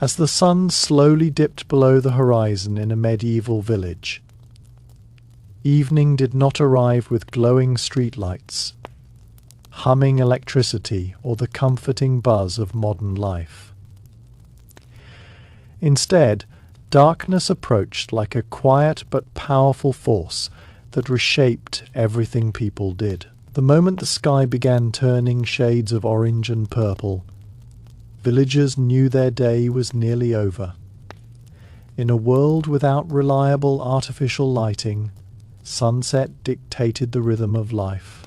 As the sun slowly dipped below the horizon in a medieval village, evening did not arrive with glowing streetlights, humming electricity, or the comforting buzz of modern life. Instead, darkness approached like a quiet but powerful force that reshaped everything people did. The moment the sky began turning shades of orange and purple, villagers knew their day was nearly over. In a world without reliable artificial lighting, sunset dictated the rhythm of life.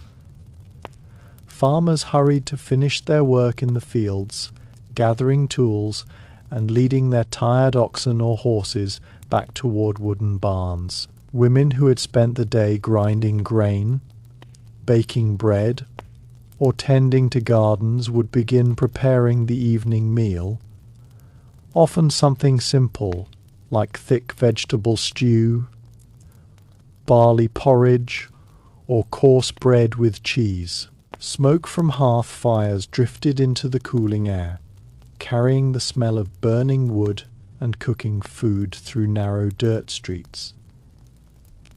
Farmers hurried to finish their work in the fields, gathering tools and leading their tired oxen or horses back toward wooden barns. Women who had spent the day grinding grain, baking bread, or tending to gardens would begin preparing the evening meal, often something simple like thick vegetable stew, barley porridge, or coarse bread with cheese. Smoke from hearth fires drifted into the cooling air, carrying the smell of burning wood and cooking food through narrow dirt streets.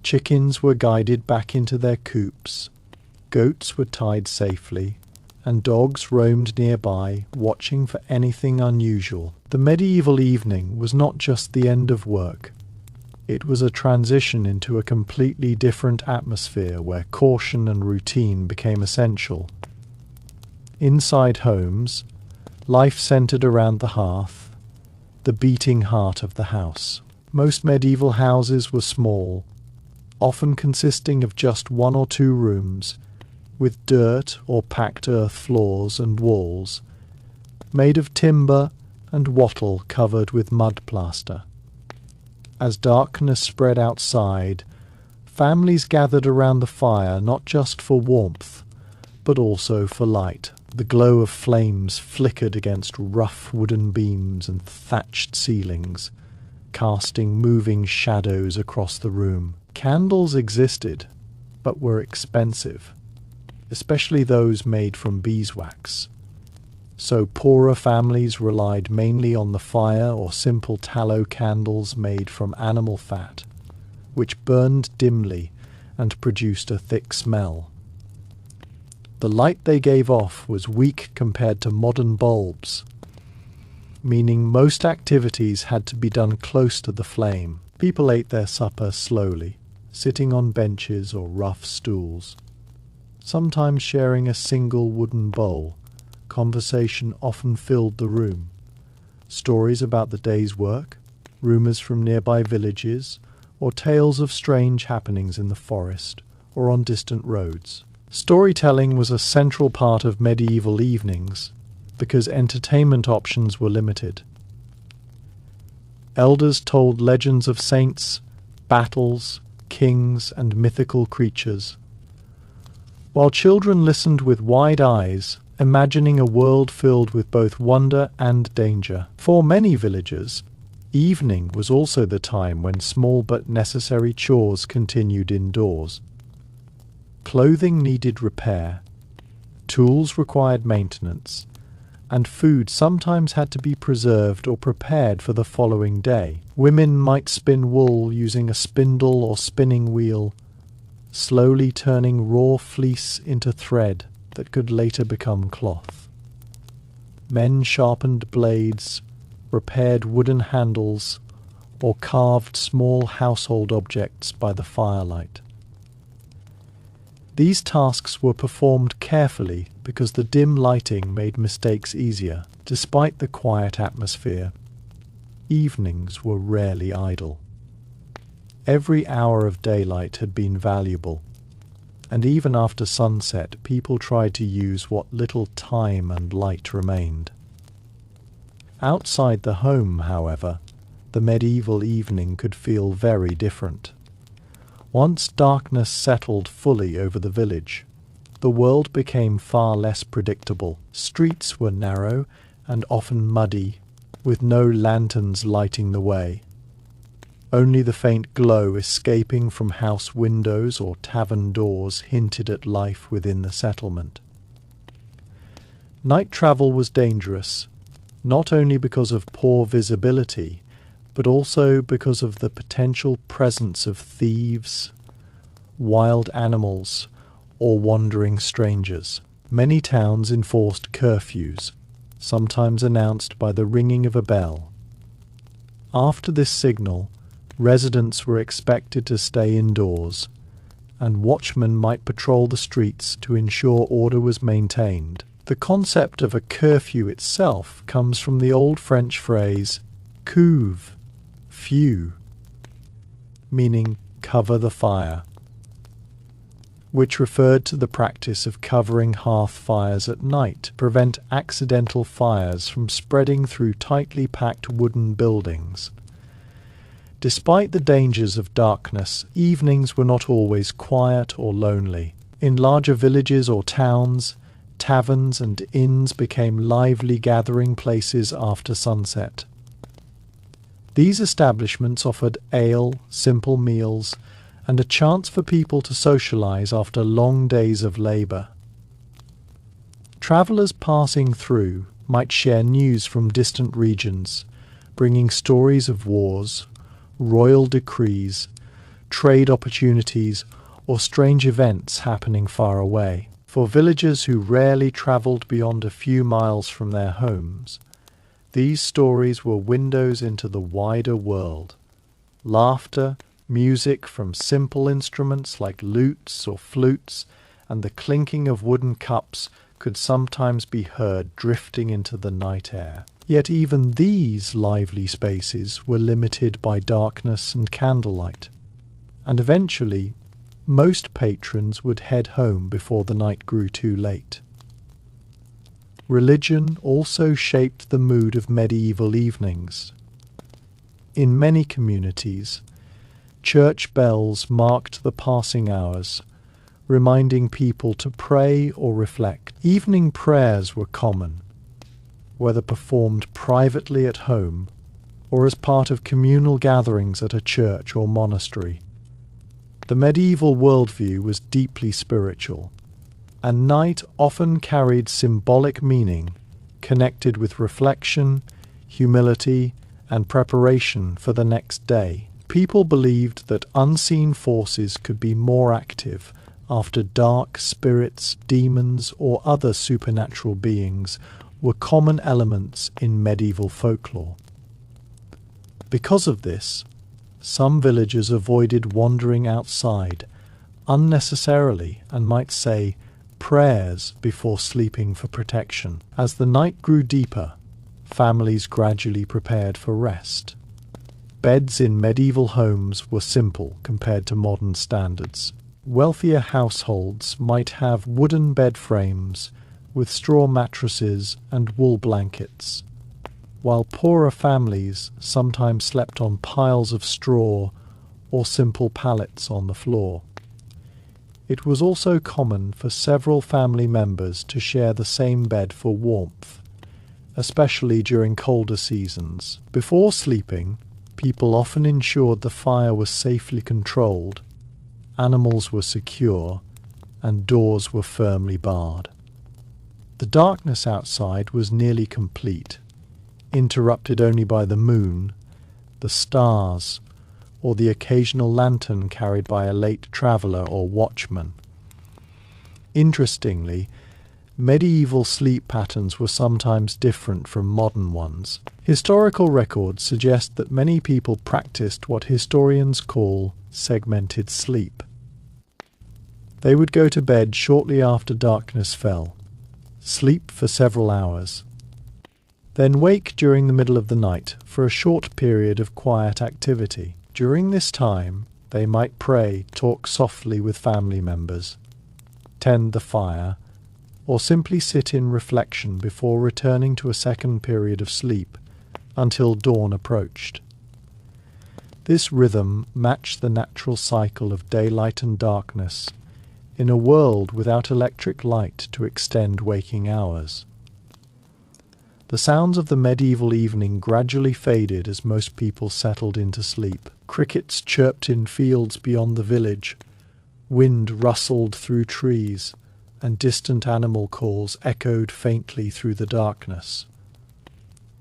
Chickens were guided back into their coops, goats were tied safely, and dogs roamed nearby, watching for anything unusual. The medieval evening was not just the end of work. It was a transition into a completely different atmosphere where caution and routine became essential. Inside homes, life centered around the hearth, the beating heart of the house. Most medieval houses were small, often consisting of just 1 or 2 rooms, with dirt or packed earth floors and walls, made of timber and wattle covered with mud plaster. As darkness spread outside, families gathered around the fire not just for warmth, but also for light. The glow of flames flickered against rough wooden beams and thatched ceilings, casting moving shadows across the room. Candles existed, but were expensive, especially those made from beeswax. So poorer families relied mainly on the fire or simple tallow candles made from animal fat, which burned dimly and produced a thick smell. The light they gave off was weak compared to modern bulbs, meaning most activities had to be done close to the flame. People ate their supper slowly, sitting on benches or rough stools, sometimes sharing a single wooden bowl. Conversation often filled the room. Stories about the day's work, rumors from nearby villages, or tales of strange happenings in the forest or on distant roads. Storytelling was a central part of medieval evenings because entertainment options were limited. Elders told legends of saints, battles, kings, and mythical creatures, while children listened with wide eyes, imagining a world filled with both wonder and danger. For many villagers, evening was also the time when small but necessary chores continued indoors. Clothing needed repair, tools required maintenance, and food sometimes had to be preserved or prepared for the following day. Women might spin wool using a spindle or spinning wheel, slowly turning raw fleece into thread that could later become cloth. Men sharpened blades, repaired wooden handles, or carved small household objects by the firelight. These tasks were performed carefully because the dim lighting made mistakes easier. Despite the quiet atmosphere, evenings were rarely idle. Every hour of daylight had been valuable, and even after sunset, people tried to use what little time and light remained. Outside the home, however, the medieval evening could feel very different. Once darkness settled fully over the village, the world became far less predictable. Streets were narrow and often muddy, with no lanterns lighting the way. Only the faint glow escaping from house windows or tavern doors hinted at life within the settlement. Night travel was dangerous, not only because of poor visibility, but also because of the potential presence of thieves, wild animals, or wandering strangers. Many towns enforced curfews, sometimes announced by the ringing of a bell. After this signal, residents were expected to stay indoors, and watchmen might patrol the streets to ensure order was maintained. The concept of a curfew itself comes from the Old French phrase couvre feu, meaning cover the fire, which referred to the practice of covering hearth fires at night to prevent accidental fires from spreading through tightly packed wooden buildings. Despite the dangers of darkness, evenings were not always quiet or lonely. In larger villages or towns, taverns and inns became lively gathering places after sunset. These establishments offered ale, simple meals, and a chance for people to socialize after long days of labor. Travelers passing through might share news from distant regions, bringing stories of wars, royal decrees, trade opportunities, or strange events happening far away. For villagers who rarely traveled beyond a few miles from their homes, these stories were windows into the wider world. Laughter, music from simple instruments like lutes or flutes, and the clinking of wooden cups could sometimes be heard drifting into the night air. Yet even these lively spaces were limited by darkness and candlelight, and eventually most patrons would head home before the night grew too late. Religion also shaped the mood of medieval evenings. In many communities, church bells marked the passing hours, reminding people to pray or reflect. Evening prayers were common, whether performed privately at home or as part of communal gatherings at a church or monastery. The medieval worldview was deeply spiritual, and night often carried symbolic meaning connected with reflection, humility, and preparation for the next day. People believed that unseen forces could be more active after dark spirits, demons, or other supernatural beings were common elements in medieval folklore. Because of this, some villagers avoided wandering outside unnecessarily and might say prayers before sleeping for protection. As the night grew deeper, families gradually prepared for rest. Beds in medieval homes were simple compared to modern standards. Wealthier households might have wooden bed frames with straw mattresses and wool blankets, while poorer families sometimes slept on piles of straw or simple pallets on the floor. It was also common for several family members to share the same bed for warmth, especially during colder seasons. Before sleeping, people often ensured the fire was safely controlled, animals were secure, and doors were firmly barred. The darkness outside was nearly complete, interrupted only by the moon, the stars, or the occasional lantern carried by a late traveller or watchman. Interestingly, medieval sleep patterns were sometimes different from modern ones. Historical records suggest that many people practiced what historians call segmented sleep. They would go to bed shortly after darkness fell, sleep for several hours, then wake during the middle of the night for a short period of quiet activity. During this time, they might pray, talk softly with family members, tend the fire, or simply sit in reflection before returning to a second period of sleep until dawn approached. This rhythm matched the natural cycle of daylight and darkness in a world without electric light to extend waking hours. The sounds of the medieval evening gradually faded as most people settled into sleep. Crickets chirped in fields beyond the village, wind rustled through trees, and distant animal calls echoed faintly through the darkness.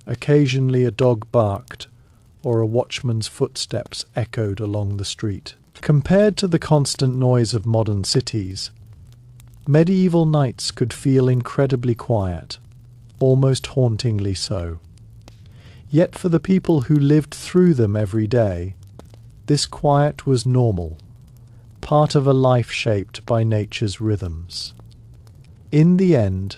Occasionally a dog barked, or a watchman's footsteps echoed along the street. Compared to the constant noise of modern cities, medieval nights could feel incredibly quiet, almost hauntingly so. Yet for the people who lived through them every day, this quiet was normal, part of a life shaped by nature's rhythms. In the end,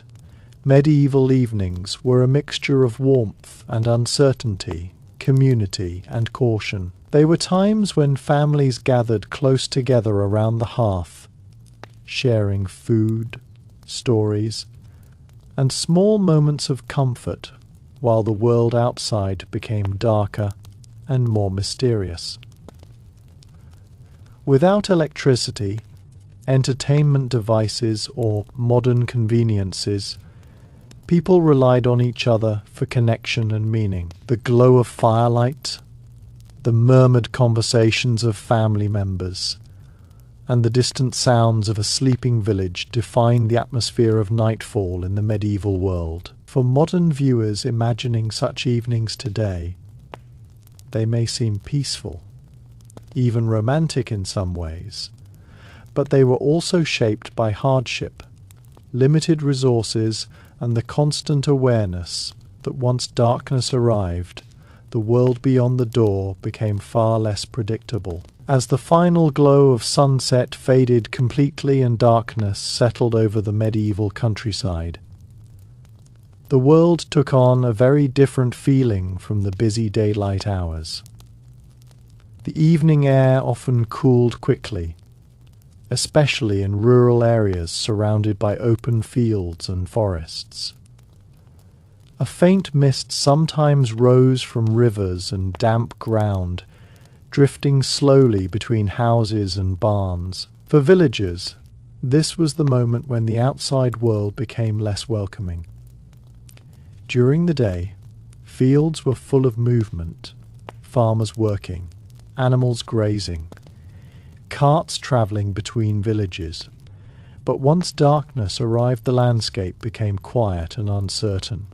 medieval evenings were a mixture of warmth and uncertainty, community and caution. They were times when families gathered close together around the hearth, sharing food, stories, and small moments of comfort while the world outside became darker and more mysterious. Without electricity, entertainment devices, or modern conveniences, people relied on each other for connection and meaning. The glow of firelight, the murmured conversations of family members, and the distant sounds of a sleeping village defined the atmosphere of nightfall in the medieval world. For modern viewers imagining such evenings today, they may seem peaceful, even romantic in some ways, but they were also shaped by hardship, limited resources, and the constant awareness that once darkness arrived, the world beyond the door became far less predictable. As the final glow of sunset faded completely and darkness settled over the medieval countryside, the world took on a very different feeling from the busy daylight hours. The evening air often cooled quickly, especially in rural areas surrounded by open fields and forests. A faint mist sometimes rose from rivers and damp ground, drifting slowly between houses and barns. For villagers, this was the moment when the outside world became less welcoming. During the day, fields were full of movement, farmers working, animals grazing, carts travelling between villages. But once darkness arrived, the landscape became quiet and uncertain.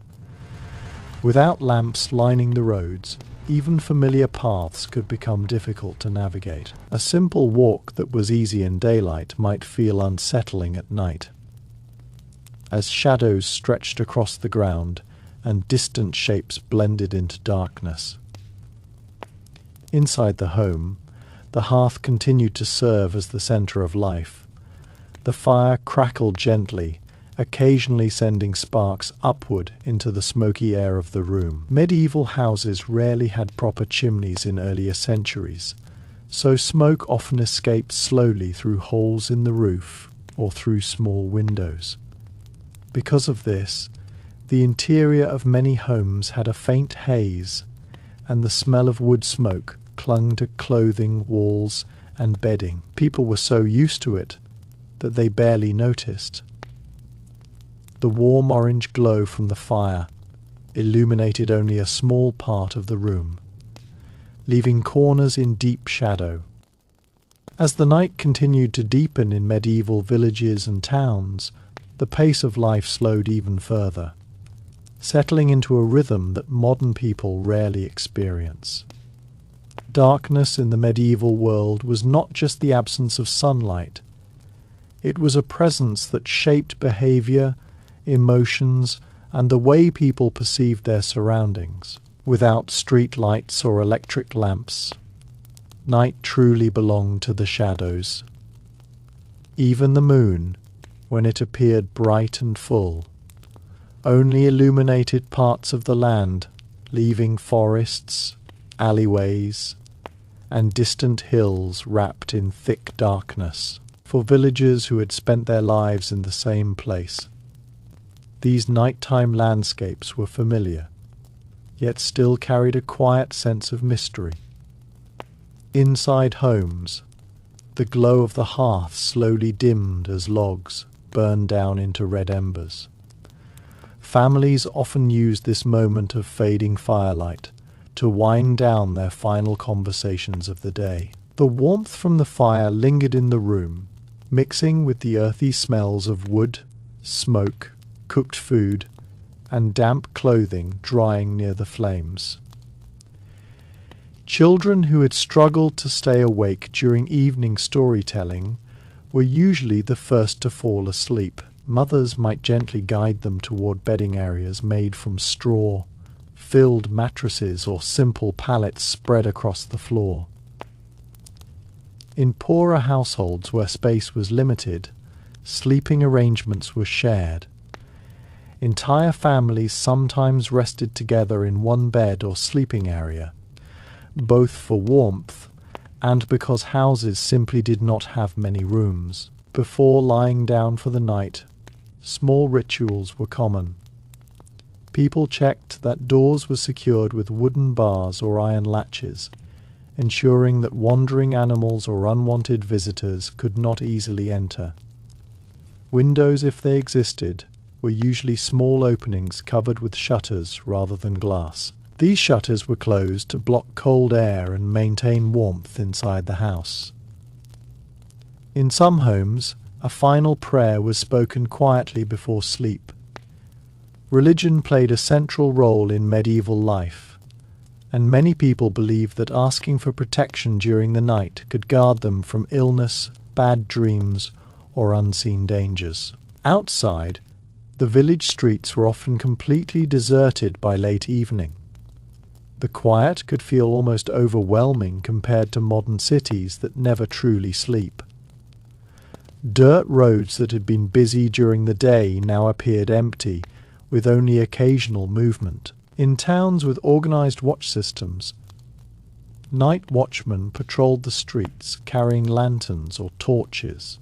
Without lamps lining the roads, even familiar paths could become difficult to navigate. A simple walk that was easy in daylight might feel unsettling at night. As shadows stretched across the ground and distant shapes blended into darkness. Inside the home, the hearth continued to serve as the centre of life. The fire crackled gently, occasionally sending sparks upward into the smoky air of the room. Medieval houses rarely had proper chimneys in earlier centuries, so smoke often escaped slowly through holes in the roof or through small windows. Because of this, the interior of many homes had a faint haze, and the smell of wood smoke clung to clothing, walls, and bedding. People were so used to it that they barely noticed. The warm orange glow from the fire illuminated only a small part of the room, leaving corners in deep shadow. As the night continued to deepen in medieval villages and towns, the pace of life slowed even further, settling into a rhythm that modern people rarely experience. Darkness in the medieval world was not just the absence of sunlight. It was a presence that shaped behavior, emotions, and the way people perceived their surroundings. Without street lights or electric lamps, night truly belonged to the shadows. Even the moon, when it appeared bright and full, only illuminated parts of the land, leaving forests, alleyways, and distant hills wrapped in thick darkness. For villagers who had spent their lives in the same place, these nighttime landscapes were familiar, yet still carried a quiet sense of mystery. Inside homes, the glow of the hearth slowly dimmed as logs burned down into red embers. Families often used this moment of fading firelight to wind down their final conversations of the day. The warmth from the fire lingered in the room, mixing with the earthy smells of wood, smoke, cooked food, and damp clothing drying near the flames. Children who had struggled to stay awake during evening storytelling were usually the first to fall asleep. Mothers might gently guide them toward bedding areas made from straw, filled mattresses, or simple pallets spread across the floor. In poorer households where space was limited, sleeping arrangements were shared. Entire families sometimes rested together in one bed or sleeping area, both for warmth and because houses simply did not have many rooms. Before lying down for the night, small rituals were common. People checked that doors were secured with wooden bars or iron latches, ensuring that wandering animals or unwanted visitors could not easily enter. Windows, if they existed, were usually small openings covered with shutters rather than glass. These shutters were closed to block cold air and maintain warmth inside the house. In some homes, a final prayer was spoken quietly before sleep. Religion played a central role in medieval life, and many people believed that asking for protection during the night could guard them from illness, bad dreams, or unseen dangers. Outside, the village streets were often completely deserted by late evening. The quiet could feel almost overwhelming compared to modern cities that never truly sleep. Dirt roads that had been busy during the day now appeared empty, with only occasional movement. In towns with organized watch systems, night watchmen patrolled the streets carrying lanterns or torches.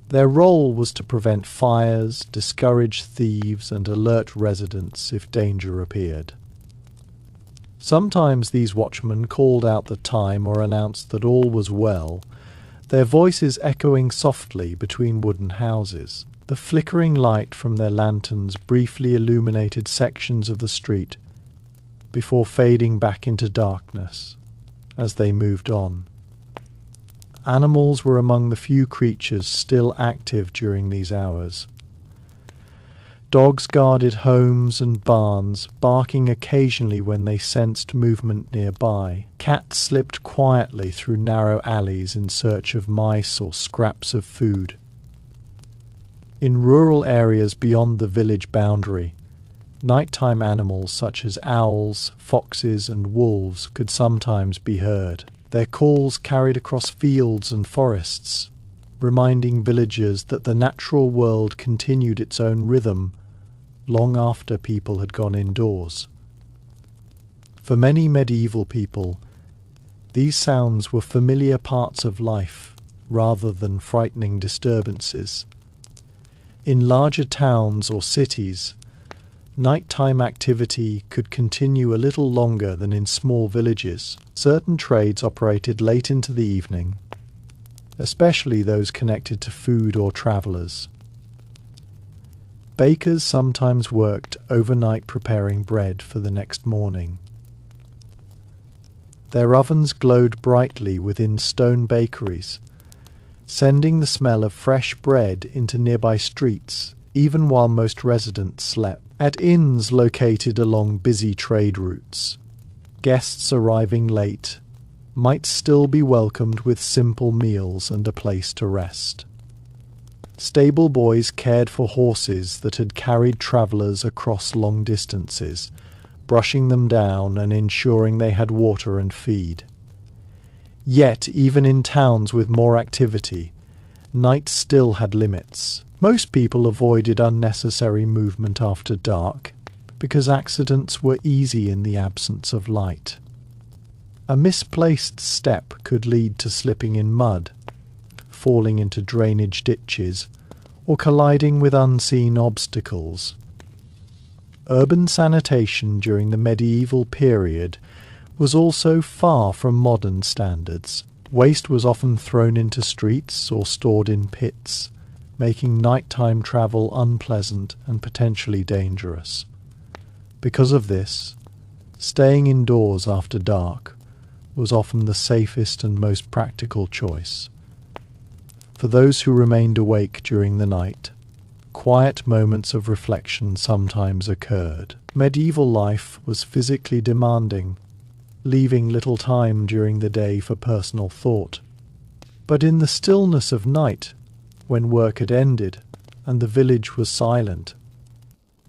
Their role was to prevent fires, discourage thieves, and alert residents if danger appeared. Sometimes these watchmen called out the time or announced that all was well, their voices echoing softly between wooden houses. The flickering light from their lanterns briefly illuminated sections of the street before fading back into darkness as they moved on. Animals were among the few creatures still active during these hours. Dogs guarded homes and barns, barking occasionally when they sensed movement nearby. Cats slipped quietly through narrow alleys in search of mice or scraps of food. In rural areas beyond the village boundary, nighttime animals such as owls, foxes, and wolves could sometimes be heard. Their calls carried across fields and forests, reminding villagers that the natural world continued its own rhythm long after people had gone indoors. For many medieval people, these sounds were familiar parts of life rather than frightening disturbances. In larger towns or cities, nighttime activity could continue a little longer than in small villages. Certain trades operated late into the evening, especially those connected to food or travellers. Bakers sometimes worked overnight preparing bread for the next morning. Their ovens glowed brightly within stone bakeries, sending the smell of fresh bread into nearby streets, even while most residents slept. At inns located along busy trade routes, guests arriving late might still be welcomed with simple meals and a place to rest. Stable boys cared for horses that had carried travellers across long distances, brushing them down and ensuring they had water and feed. Yet, even in towns with more activity, night still had limits. Most people avoided unnecessary movement after dark because accidents were easy in the absence of light. A misplaced step could lead to slipping in mud, falling into drainage ditches, or colliding with unseen obstacles. Urban sanitation during the medieval period was also far from modern standards. Waste was often thrown into streets or stored in pits, making nighttime travel unpleasant and potentially dangerous. Because of this, staying indoors after dark was often the safest and most practical choice. For those who remained awake during the night, quiet moments of reflection sometimes occurred. Medieval life was physically demanding, leaving little time during the day for personal thought. But in the stillness of night, when work had ended and the village was silent,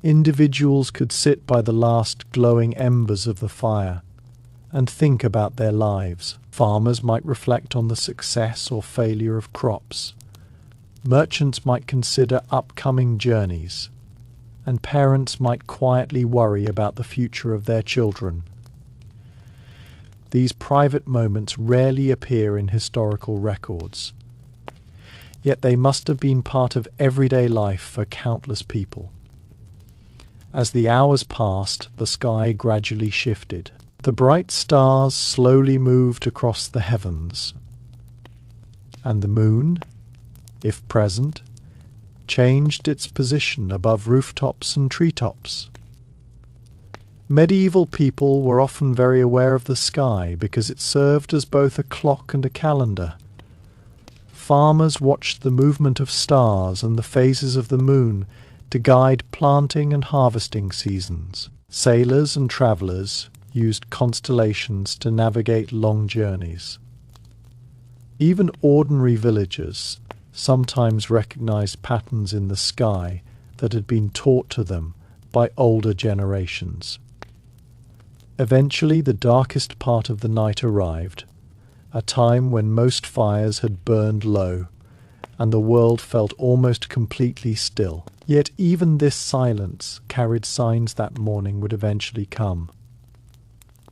individuals could sit by the last glowing embers of the fire and think about their lives. Farmers might reflect on the success or failure of crops. Merchants might consider upcoming journeys, and parents might quietly worry about the future of their children. These private moments rarely appear in historical records, yet they must have been part of everyday life for countless people. As the hours passed, the sky gradually shifted. The bright stars slowly moved across the heavens, and the moon, if present, changed its position above rooftops and treetops. Medieval people were often very aware of the sky because it served as both a clock and a calendar. Farmers watched the movement of stars and the phases of the moon to guide planting and harvesting seasons. Sailors and travellers used constellations to navigate long journeys. Even ordinary villagers sometimes recognized patterns in the sky that had been taught to them by older generations. Eventually, the darkest part of the night arrived, a time when most fires had burned low, and the world felt almost completely still. Yet even this silence carried signs that morning would eventually come.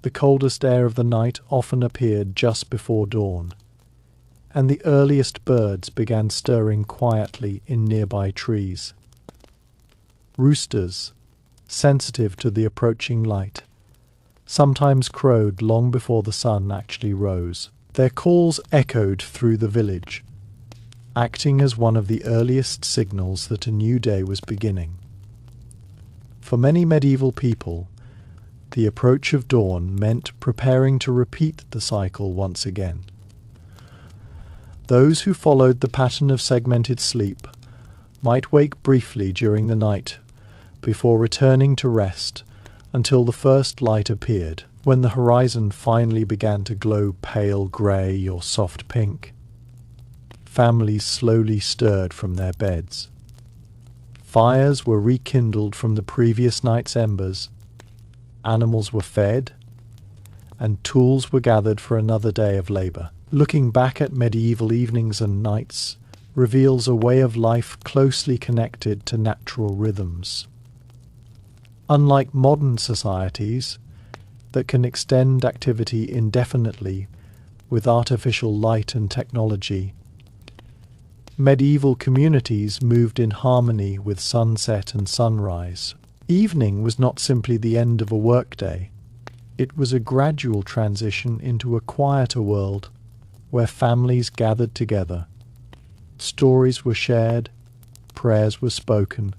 The coldest air of the night often appeared just before dawn, and the earliest birds began stirring quietly in nearby trees. Roosters, sensitive to the approaching light, sometimes crowed long before the sun actually rose. Their calls echoed through the village, acting as one of the earliest signals that a new day was beginning. For many medieval people, the approach of dawn meant preparing to repeat the cycle once again. Those who followed the pattern of segmented sleep might wake briefly during the night before returning to rest until the first light appeared. When the horizon finally began to glow pale grey or soft pink, families slowly stirred from their beds. Fires were rekindled from the previous night's embers, animals were fed, and tools were gathered for another day of labour. Looking back at medieval evenings and nights reveals a way of life closely connected to natural rhythms. Unlike modern societies that can extend activity indefinitely with artificial light and technology, medieval communities moved in harmony with sunset and sunrise. Evening was not simply the end of a workday. It was a gradual transition into a quieter world where families gathered together. Stories were shared, prayers were spoken,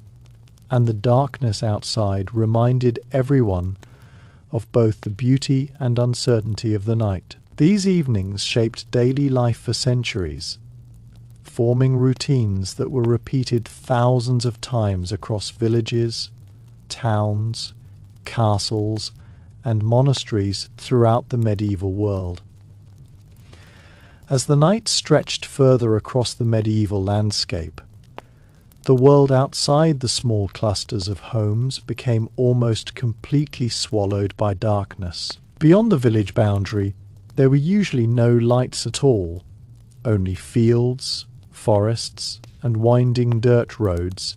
and the darkness outside reminded everyone of both the beauty and uncertainty of the night. These evenings shaped daily life for centuries, forming routines that were repeated thousands of times across villages, towns, castles, and monasteries throughout the medieval world. As the night stretched further across the medieval landscape, the world outside the small clusters of homes became almost completely swallowed by darkness. Beyond the village boundary, there were usually no lights at all, only fields, forests, and winding dirt roads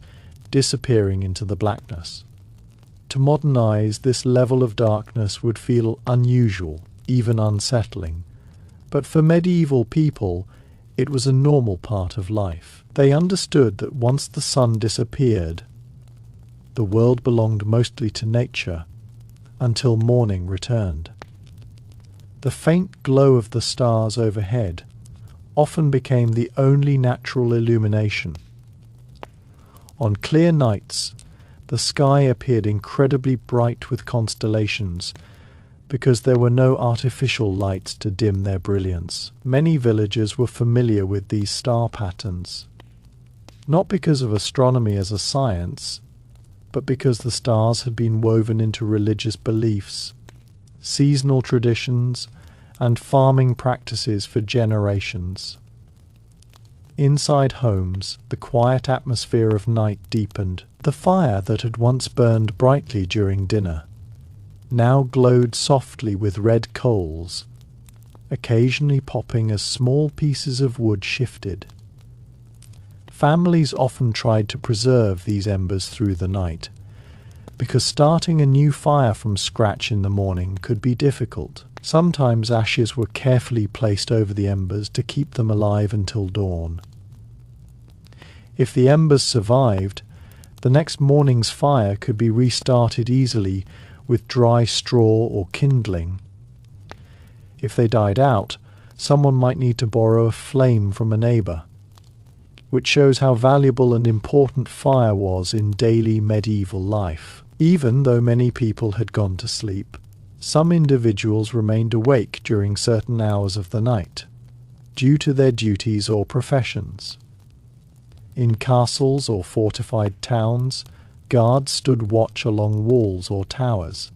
disappearing into the blackness. To modern eyes, this level of darkness would feel unusual, even unsettling, but for medieval people, it was a normal part of life. They understood that once the sun disappeared, the world belonged mostly to nature until morning returned. The faint glow of the stars overhead often became the only natural illumination. On clear nights, the sky appeared incredibly bright with constellations because there were no artificial lights to dim their brilliance. Many villagers were familiar with these star patterns. not because of astronomy as a science, but because the stars had been woven into religious beliefs, seasonal traditions, and farming practices for generations. Inside homes, the quiet atmosphere of night deepened. The fire that had once burned brightly during dinner now glowed softly with red coals, occasionally popping as small pieces of wood shifted. Families often tried to preserve these embers through the night, because starting a new fire from scratch in the morning could be difficult. Sometimes ashes were carefully placed over the embers to keep them alive until dawn. If the embers survived, the next morning's fire could be restarted easily with dry straw or kindling. If they died out, someone might need to borrow a flame from a neighbour, which shows how valuable and important fire was in daily medieval life. Even though many people had gone to sleep, some individuals remained awake during certain hours of the night, due to their duties or professions. In castles or fortified towns, guards stood watch along walls or towers.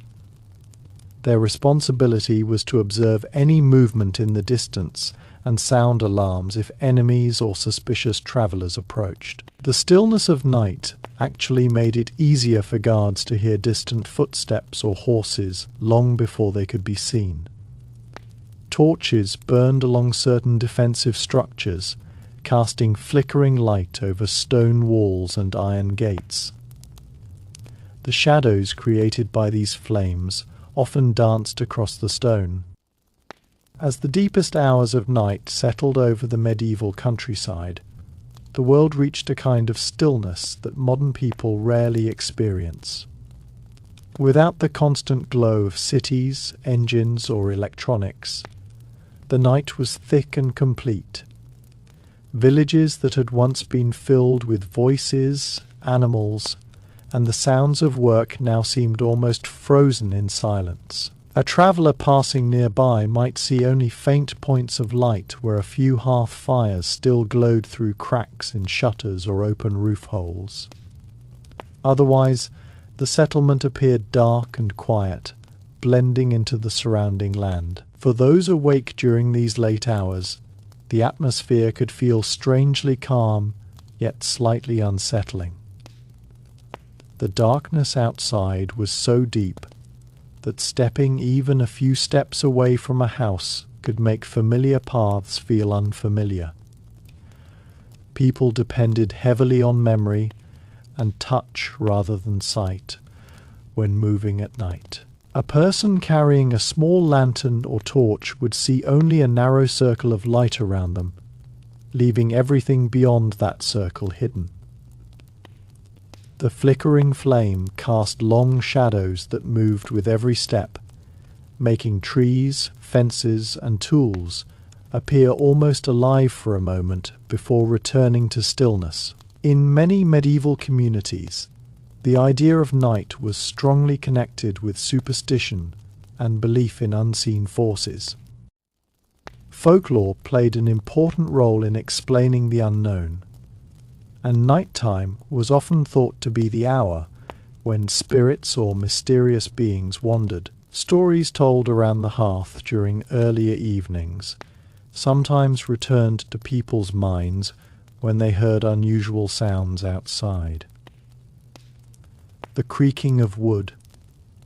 Their responsibility was to observe any movement in the distance and sound alarms if enemies or suspicious travellers approached. The stillness of night actually made it easier for guards to hear distant footsteps or horses long before they could be seen. Torches burned along certain defensive structures, casting flickering light over stone walls and iron gates. The shadows created by these flames often danced across the stone. As the deepest hours of night settled over the medieval countryside, the world reached a kind of stillness that modern people rarely experience. Without the constant glow of cities, engines, or electronics, the night was thick and complete. Villages that had once been filled with voices, animals, and the sounds of work now seemed almost frozen in silence. A traveller passing nearby might see only faint points of light where a few hearth fires still glowed through cracks in shutters or open roof holes. Otherwise, the settlement appeared dark and quiet, blending into the surrounding land. For those awake during these late hours, the atmosphere could feel strangely calm, yet slightly unsettling. The darkness outside was so deep that stepping even a few steps away from a house could make familiar paths feel unfamiliar. People depended heavily on memory and touch rather than sight when moving at night. A person carrying a small lantern or torch would see only a narrow circle of light around them, leaving everything beyond that circle hidden. The flickering flame cast long shadows that moved with every step, making trees, fences, and tools appear almost alive for a moment before returning to stillness. In many medieval communities, the idea of night was strongly connected with superstition and belief in unseen forces. Folklore played an important role in explaining the unknown, and nighttime was often thought to be the hour when spirits or mysterious beings wandered. Stories told around the hearth during earlier evenings sometimes returned to people's minds when they heard unusual sounds outside. The creaking of wood,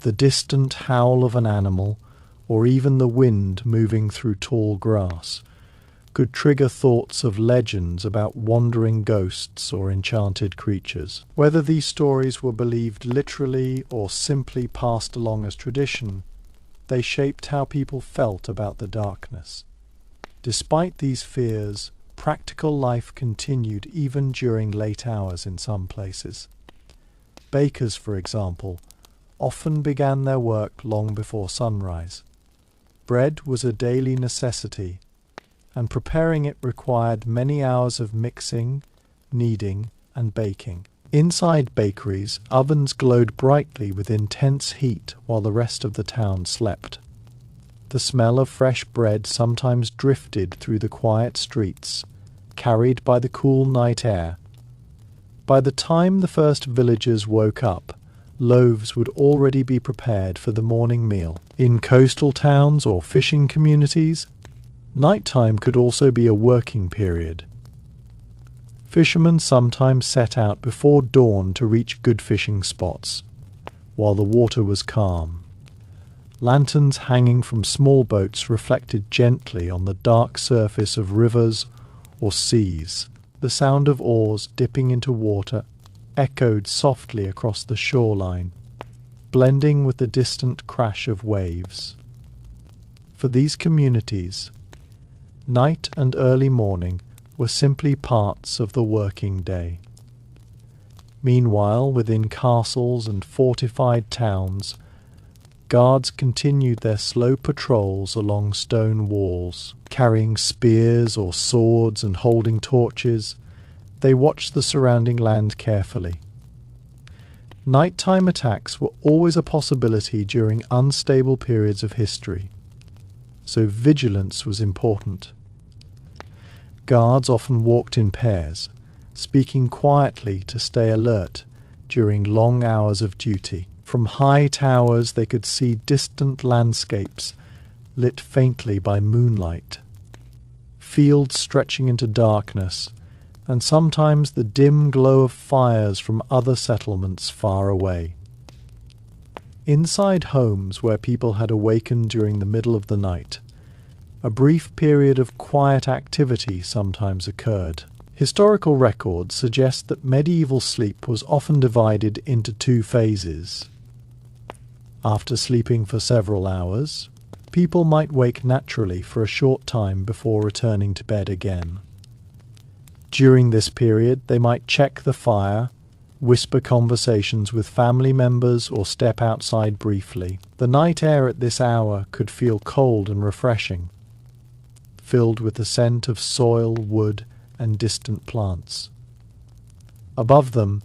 the distant howl of an animal, or even the wind moving through tall grass could trigger thoughts of legends about wandering ghosts or enchanted creatures. Whether these stories were believed literally or simply passed along as tradition, they shaped how people felt about the darkness. Despite these fears, practical life continued even during late hours in some places. Bakers, for example, often began their work long before sunrise. Bread was a daily necessity, and preparing it required many hours of mixing, kneading, and baking. Inside bakeries, ovens glowed brightly with intense heat while the rest of the town slept. The smell of fresh bread sometimes drifted through the quiet streets, carried by the cool night air, By the time the first villagers woke up, loaves would already be prepared for the morning meal. In coastal towns or fishing communities, nighttime could also be a working period. Fishermen sometimes set out before dawn to reach good fishing spots, while the water was calm. Lanterns hanging from small boats reflected gently on the dark surface of rivers or seas. The sound of oars dipping into water echoed softly across the shoreline, blending with the distant crash of waves. For these communities, night and early morning were simply parts of the working day. Meanwhile, within castles and fortified towns, guards continued their slow patrols along stone walls. Carrying spears or swords and holding torches, they watched the surrounding land carefully. Nighttime attacks were always a possibility during unstable periods of history, so vigilance was important. Guards often walked in pairs, speaking quietly to stay alert during long hours of duty. From high towers they could see distant landscapes lit faintly by moonlight, fields stretching into darkness, and sometimes the dim glow of fires from other settlements far away. Inside homes where people had awakened during the middle of the night, a brief period of quiet activity sometimes occurred. Historical records suggest that medieval sleep was often divided into two phases. After sleeping for several hours, people might wake naturally for a short time before returning to bed again. During this period, they might check the fire, whisper conversations with family members, or step outside briefly. The night air at this hour could feel cold and refreshing, filled with the scent of soil, wood, and distant plants. Above them,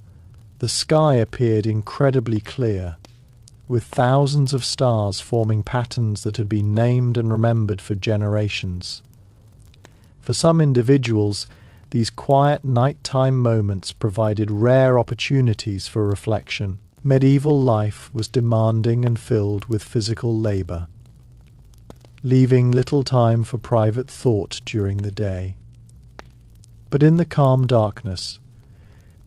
the sky appeared incredibly clear, with thousands of stars forming patterns that had been named and remembered for generations. For some individuals, these quiet nighttime moments provided rare opportunities for reflection. Medieval life was demanding and filled with physical labor, leaving little time for private thought during the day. But in the calm darkness,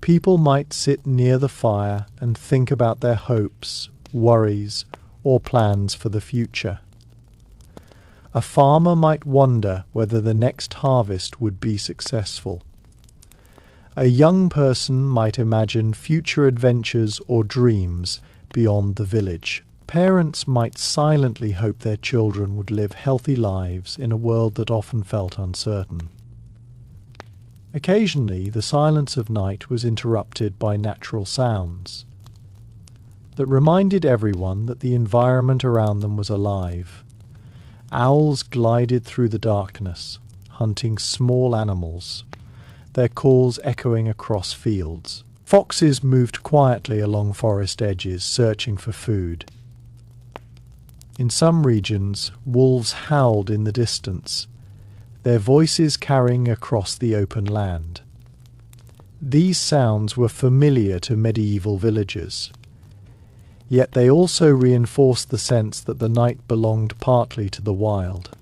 people might sit near the fire and think about their hopes, worries, or plans for the future. A farmer might wonder whether the next harvest would be successful. A young person might imagine future adventures or dreams beyond the village. Parents might silently hope their children would live healthy lives in a world that often felt uncertain. Occasionally, the silence of night was interrupted by natural sounds that reminded everyone that the environment around them was alive. Owls glided through the darkness, hunting small animals, their calls echoing across fields. Foxes moved quietly along forest edges, searching for food. In some regions, wolves howled in the distance, their voices carrying across the open land. These sounds were familiar to medieval villagers, yet they also reinforced the sense that the night belonged partly to the wild.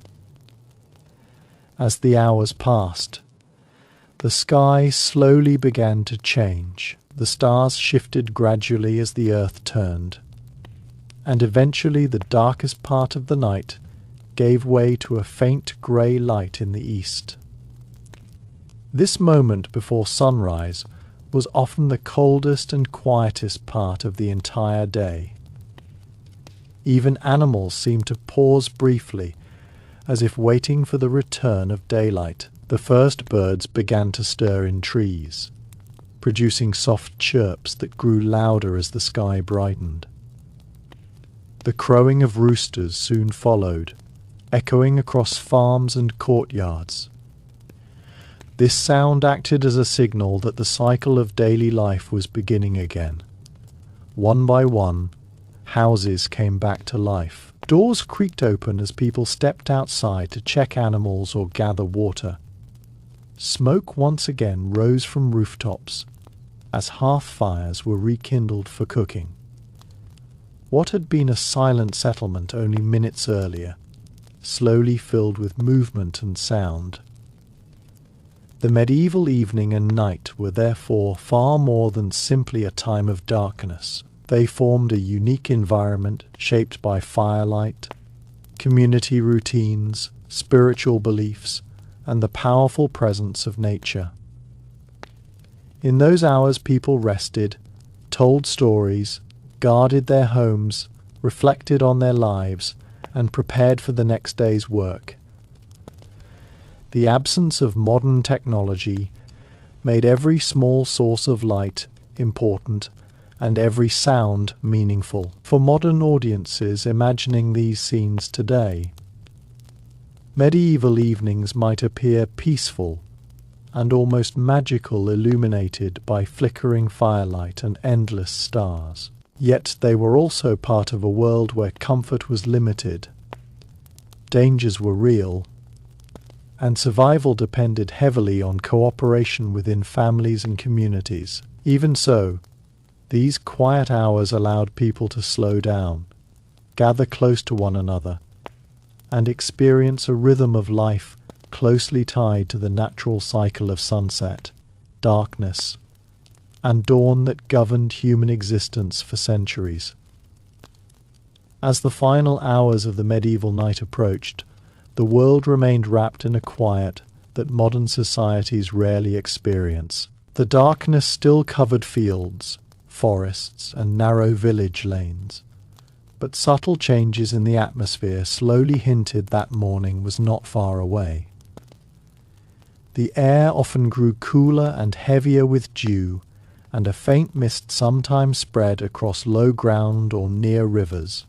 As the hours passed, the sky slowly began to change. The stars shifted gradually as the earth turned, and eventually the darkest part of the night gave way to a faint grey light in the east. This moment before sunrise was often the coldest and quietest part of the entire day. Even animals seemed to pause briefly, as if waiting for the return of daylight. The first birds began to stir in trees, producing soft chirps that grew louder as the sky brightened. The crowing of roosters soon followed, echoing across farms and courtyards. This sound acted as a signal that the cycle of daily life was beginning again. One by one, houses came back to life. Doors creaked open as people stepped outside to check animals or gather water. Smoke once again rose from rooftops, as hearth fires were rekindled for cooking. What had been a silent settlement only minutes earlier slowly filled with movement and sound. The medieval evening and night were therefore far more than simply a time of darkness. They formed a unique environment shaped by firelight, community routines, spiritual beliefs, and the powerful presence of nature. In those hours people rested, told stories, guarded their homes, reflected on their lives, and prepared for the next day's work. The absence of modern technology made every small source of light important and every sound meaningful. For modern audiences imagining these scenes today, medieval evenings might appear peaceful and almost magical, illuminated by flickering firelight and endless stars. Yet they were also part of a world where comfort was limited, dangers were real, and survival depended heavily on cooperation within families and communities. Even so, these quiet hours allowed people to slow down, gather close to one another, and experience a rhythm of life closely tied to the natural cycle of sunset, darkness, and dawn that governed human existence for centuries. As the final hours of the medieval night approached, the world remained wrapped in a quiet that modern societies rarely experience. The darkness still covered fields, forests, and narrow village lanes, but subtle changes in the atmosphere slowly hinted that morning was not far away. The air often grew cooler and heavier with dew, and a faint mist sometimes spread across low ground or near rivers.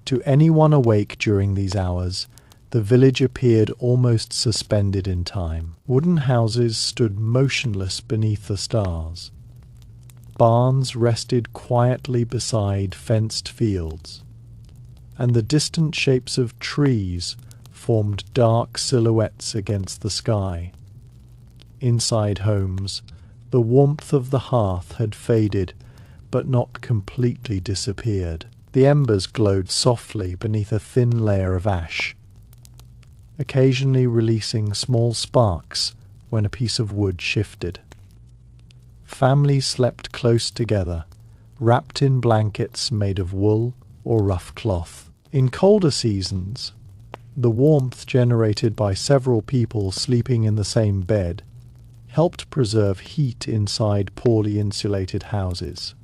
To anyone awake during these hours, the village appeared almost suspended in time. Wooden houses stood motionless beneath the stars. Barns rested quietly beside fenced fields, and the distant shapes of trees formed dark silhouettes against the sky. Inside homes, the warmth of the hearth had faded, but not completely disappeared. The embers glowed softly beneath a thin layer of ash, occasionally releasing small sparks when a piece of wood shifted. Families slept close together, wrapped in blankets made of wool or rough cloth. In colder seasons, the warmth generated by several people sleeping in the same bed helped preserve heat inside poorly insulated houses.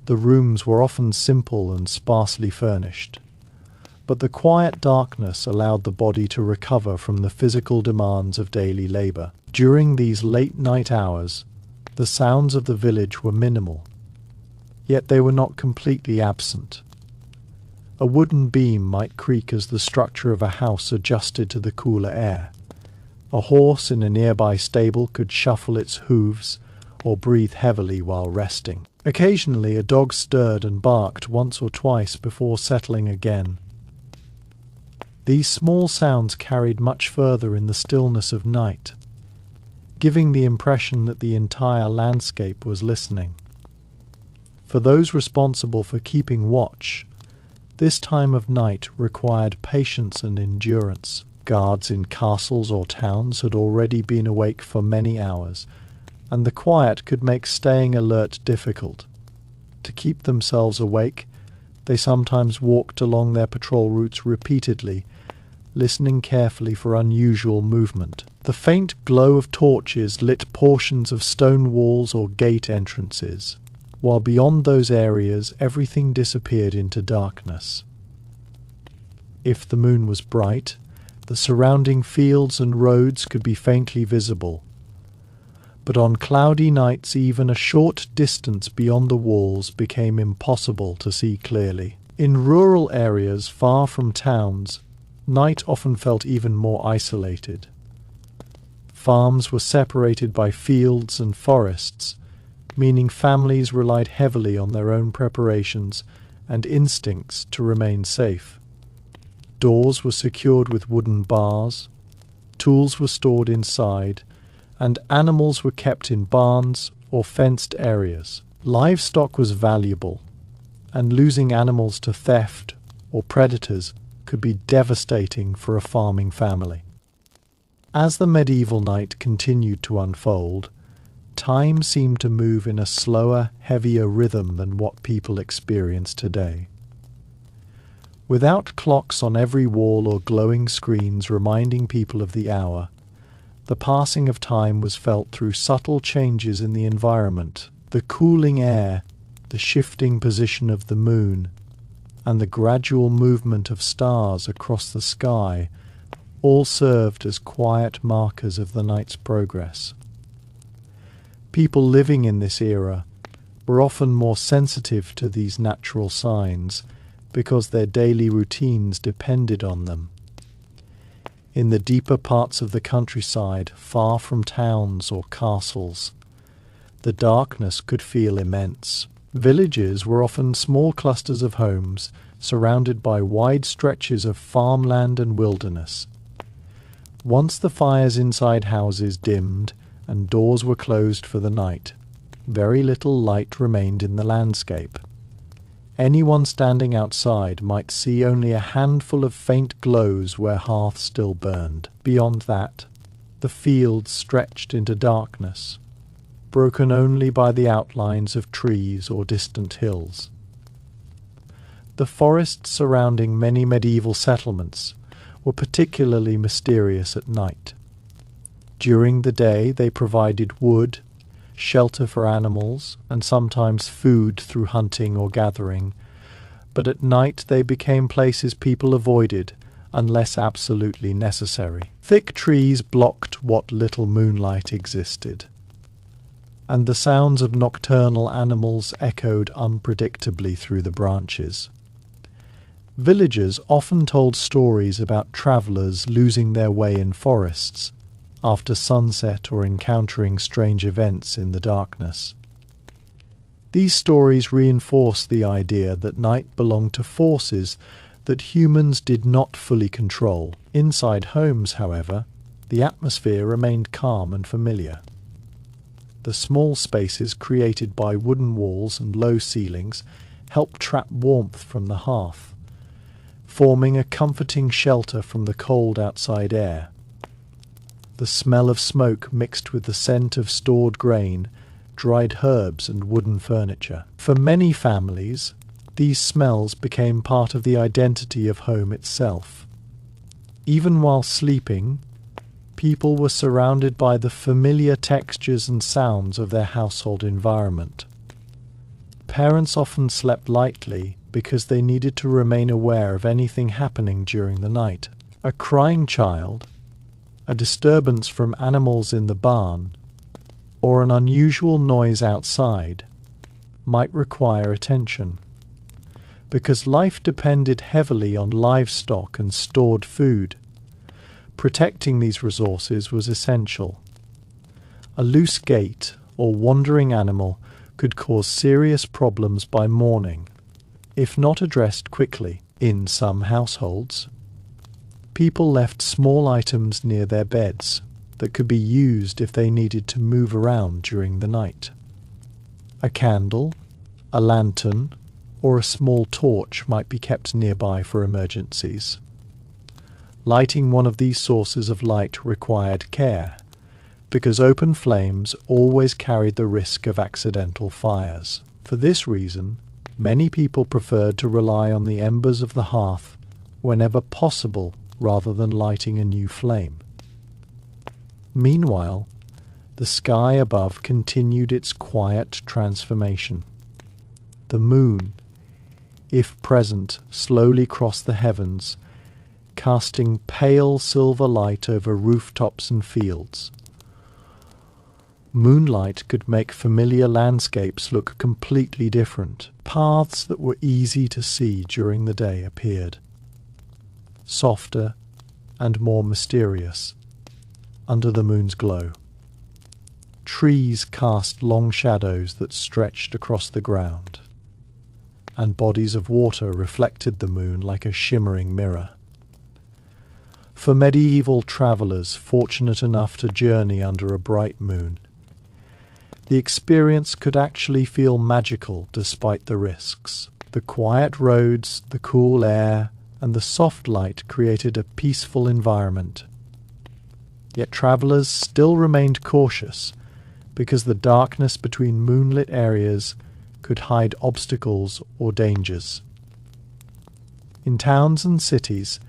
The rooms were often simple and sparsely furnished, but the quiet darkness allowed the body to recover from the physical demands of daily labor. During these late night hours, the sounds of the village were minimal, yet they were not completely absent. A wooden beam might creak as the structure of a house adjusted to the cooler air. A horse in a nearby stable could shuffle its hooves or breathe heavily while resting. Occasionally a dog stirred and barked once or twice before settling again. These small sounds carried much further in the stillness of night, giving the impression that the entire landscape was listening. For those responsible for keeping watch, this time of night required patience and endurance. Guards in castles or towns had already been awake for many hours, and the quiet could make staying alert difficult. To keep themselves awake, they sometimes walked along their patrol routes repeatedly, listening carefully for unusual movement. The faint glow of torches lit portions of stone walls or gate entrances, while beyond those areas everything disappeared into darkness. If the moon was bright, the surrounding fields and roads could be faintly visible, but on cloudy nights even a short distance beyond the walls became impossible to see clearly. In rural areas far from towns, night often felt even more isolated. Farms were separated by fields and forests, meaning families relied heavily on their own preparations and instincts to remain safe. Doors were secured with wooden bars, tools were stored inside, and animals were kept in barns or fenced areas. Livestock was valuable, and losing animals to theft or predators could be devastating for a farming family. As the medieval night continued to unfold, time seemed to move in a slower, heavier rhythm than what people experience today. Without clocks on every wall or glowing screens reminding people of the hour, the passing of time was felt through subtle changes in the environment. The cooling air, the shifting position of the moon, and the gradual movement of stars across the sky all served as quiet markers of the night's progress. People living in this era were often more sensitive to these natural signs because their daily routines depended on them. In the deeper parts of the countryside, far from towns or castles, the darkness could feel immense. Villages were often small clusters of homes surrounded by wide stretches of farmland and wilderness. Once the fires inside houses dimmed and doors were closed for the night, very little light remained in the landscape. Anyone standing outside might see only a handful of faint glows where hearths still burned. Beyond that, the fields stretched into darkness, broken only by the outlines of trees or distant hills. The forests surrounding many medieval settlements were particularly mysterious at night. During the day they provided wood, shelter for animals, and sometimes food through hunting or gathering, but at night they became places people avoided unless absolutely necessary. Thick trees blocked what little moonlight existed, and the sounds of nocturnal animals echoed unpredictably through the branches. Villagers often told stories about travellers losing their way in forests after sunset or encountering strange events in the darkness. These stories reinforced the idea that night belonged to forces that humans did not fully control. Inside homes, however, the atmosphere remained calm and familiar. The small spaces created by wooden walls and low ceilings helped trap warmth from the hearth, forming a comforting shelter from the cold outside air. The smell of smoke mixed with the scent of stored grain, dried herbs and wooden furniture. For many families, these smells became part of the identity of home itself. Even while sleeping, people were surrounded by the familiar textures and sounds of their household environment. Parents often slept lightly because they needed to remain aware of anything happening during the night. A crying child, a disturbance from animals in the barn, or an unusual noise outside might require attention. Because life depended heavily on livestock and stored food, protecting these resources was essential. A loose gate or wandering animal could cause serious problems by morning, if not addressed quickly. In some households, people left small items near their beds that could be used if they needed to move around during the night. A candle, a lantern, or a small torch might be kept nearby for emergencies. Lighting one of these sources of light required care, because open flames always carried the risk of accidental fires. For this reason, many people preferred to rely on the embers of the hearth whenever possible rather than lighting a new flame. Meanwhile, the sky above continued its quiet transformation. The moon, if present, slowly crossed the heavens, casting pale silver light over rooftops and fields. Moonlight could make familiar landscapes look completely different. Paths that were easy to see during the day appeared, softer and more mysterious, under the moon's glow. Trees cast long shadows that stretched across the ground, and bodies of water reflected the moon like a shimmering mirror. For medieval travellers fortunate enough to journey under a bright moon, the experience could actually feel magical despite the risks. The quiet roads, the cool air, and the soft light created a peaceful environment. Yet travellers still remained cautious because the darkness between moonlit areas could hide obstacles or dangers. In towns and cities,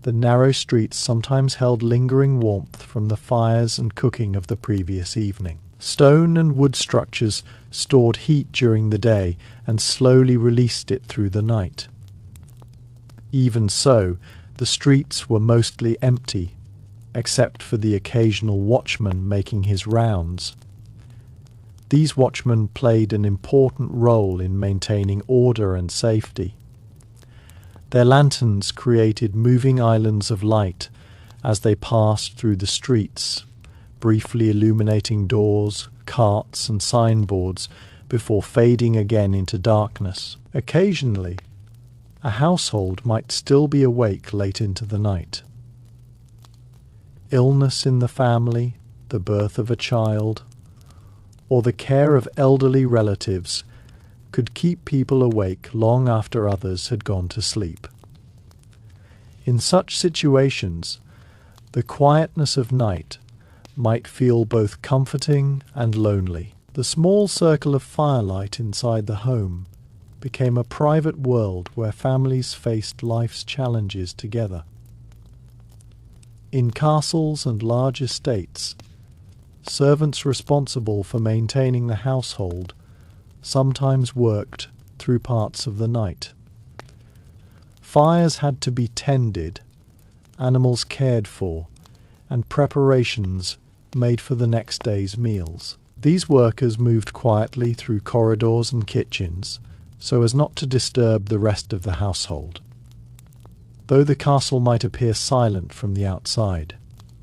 the narrow streets sometimes held lingering warmth from the fires and cooking of the previous evening. Stone and wood structures stored heat during the day and slowly released it through the night. Even so, the streets were mostly empty, except for the occasional watchman making his rounds. These watchmen played an important role in maintaining order and safety. Their lanterns created moving islands of light as they passed through the streets, briefly illuminating doors, carts, and signboards before fading again into darkness. Occasionally, a household might still be awake late into the night. Illness in the family, the birth of a child, or the care of elderly relatives could keep people awake long after others had gone to sleep. In such situations, the quietness of night might feel both comforting and lonely. The small circle of firelight inside the home became a private world where families faced life's challenges together. In castles and large estates, servants responsible for maintaining the household sometimes worked through parts of the night. Fires had to be tended, animals cared for, and preparations made for the next day's meals. These workers moved quietly through corridors and kitchens so as not to disturb the rest of the household. Though the castle might appear silent from the outside,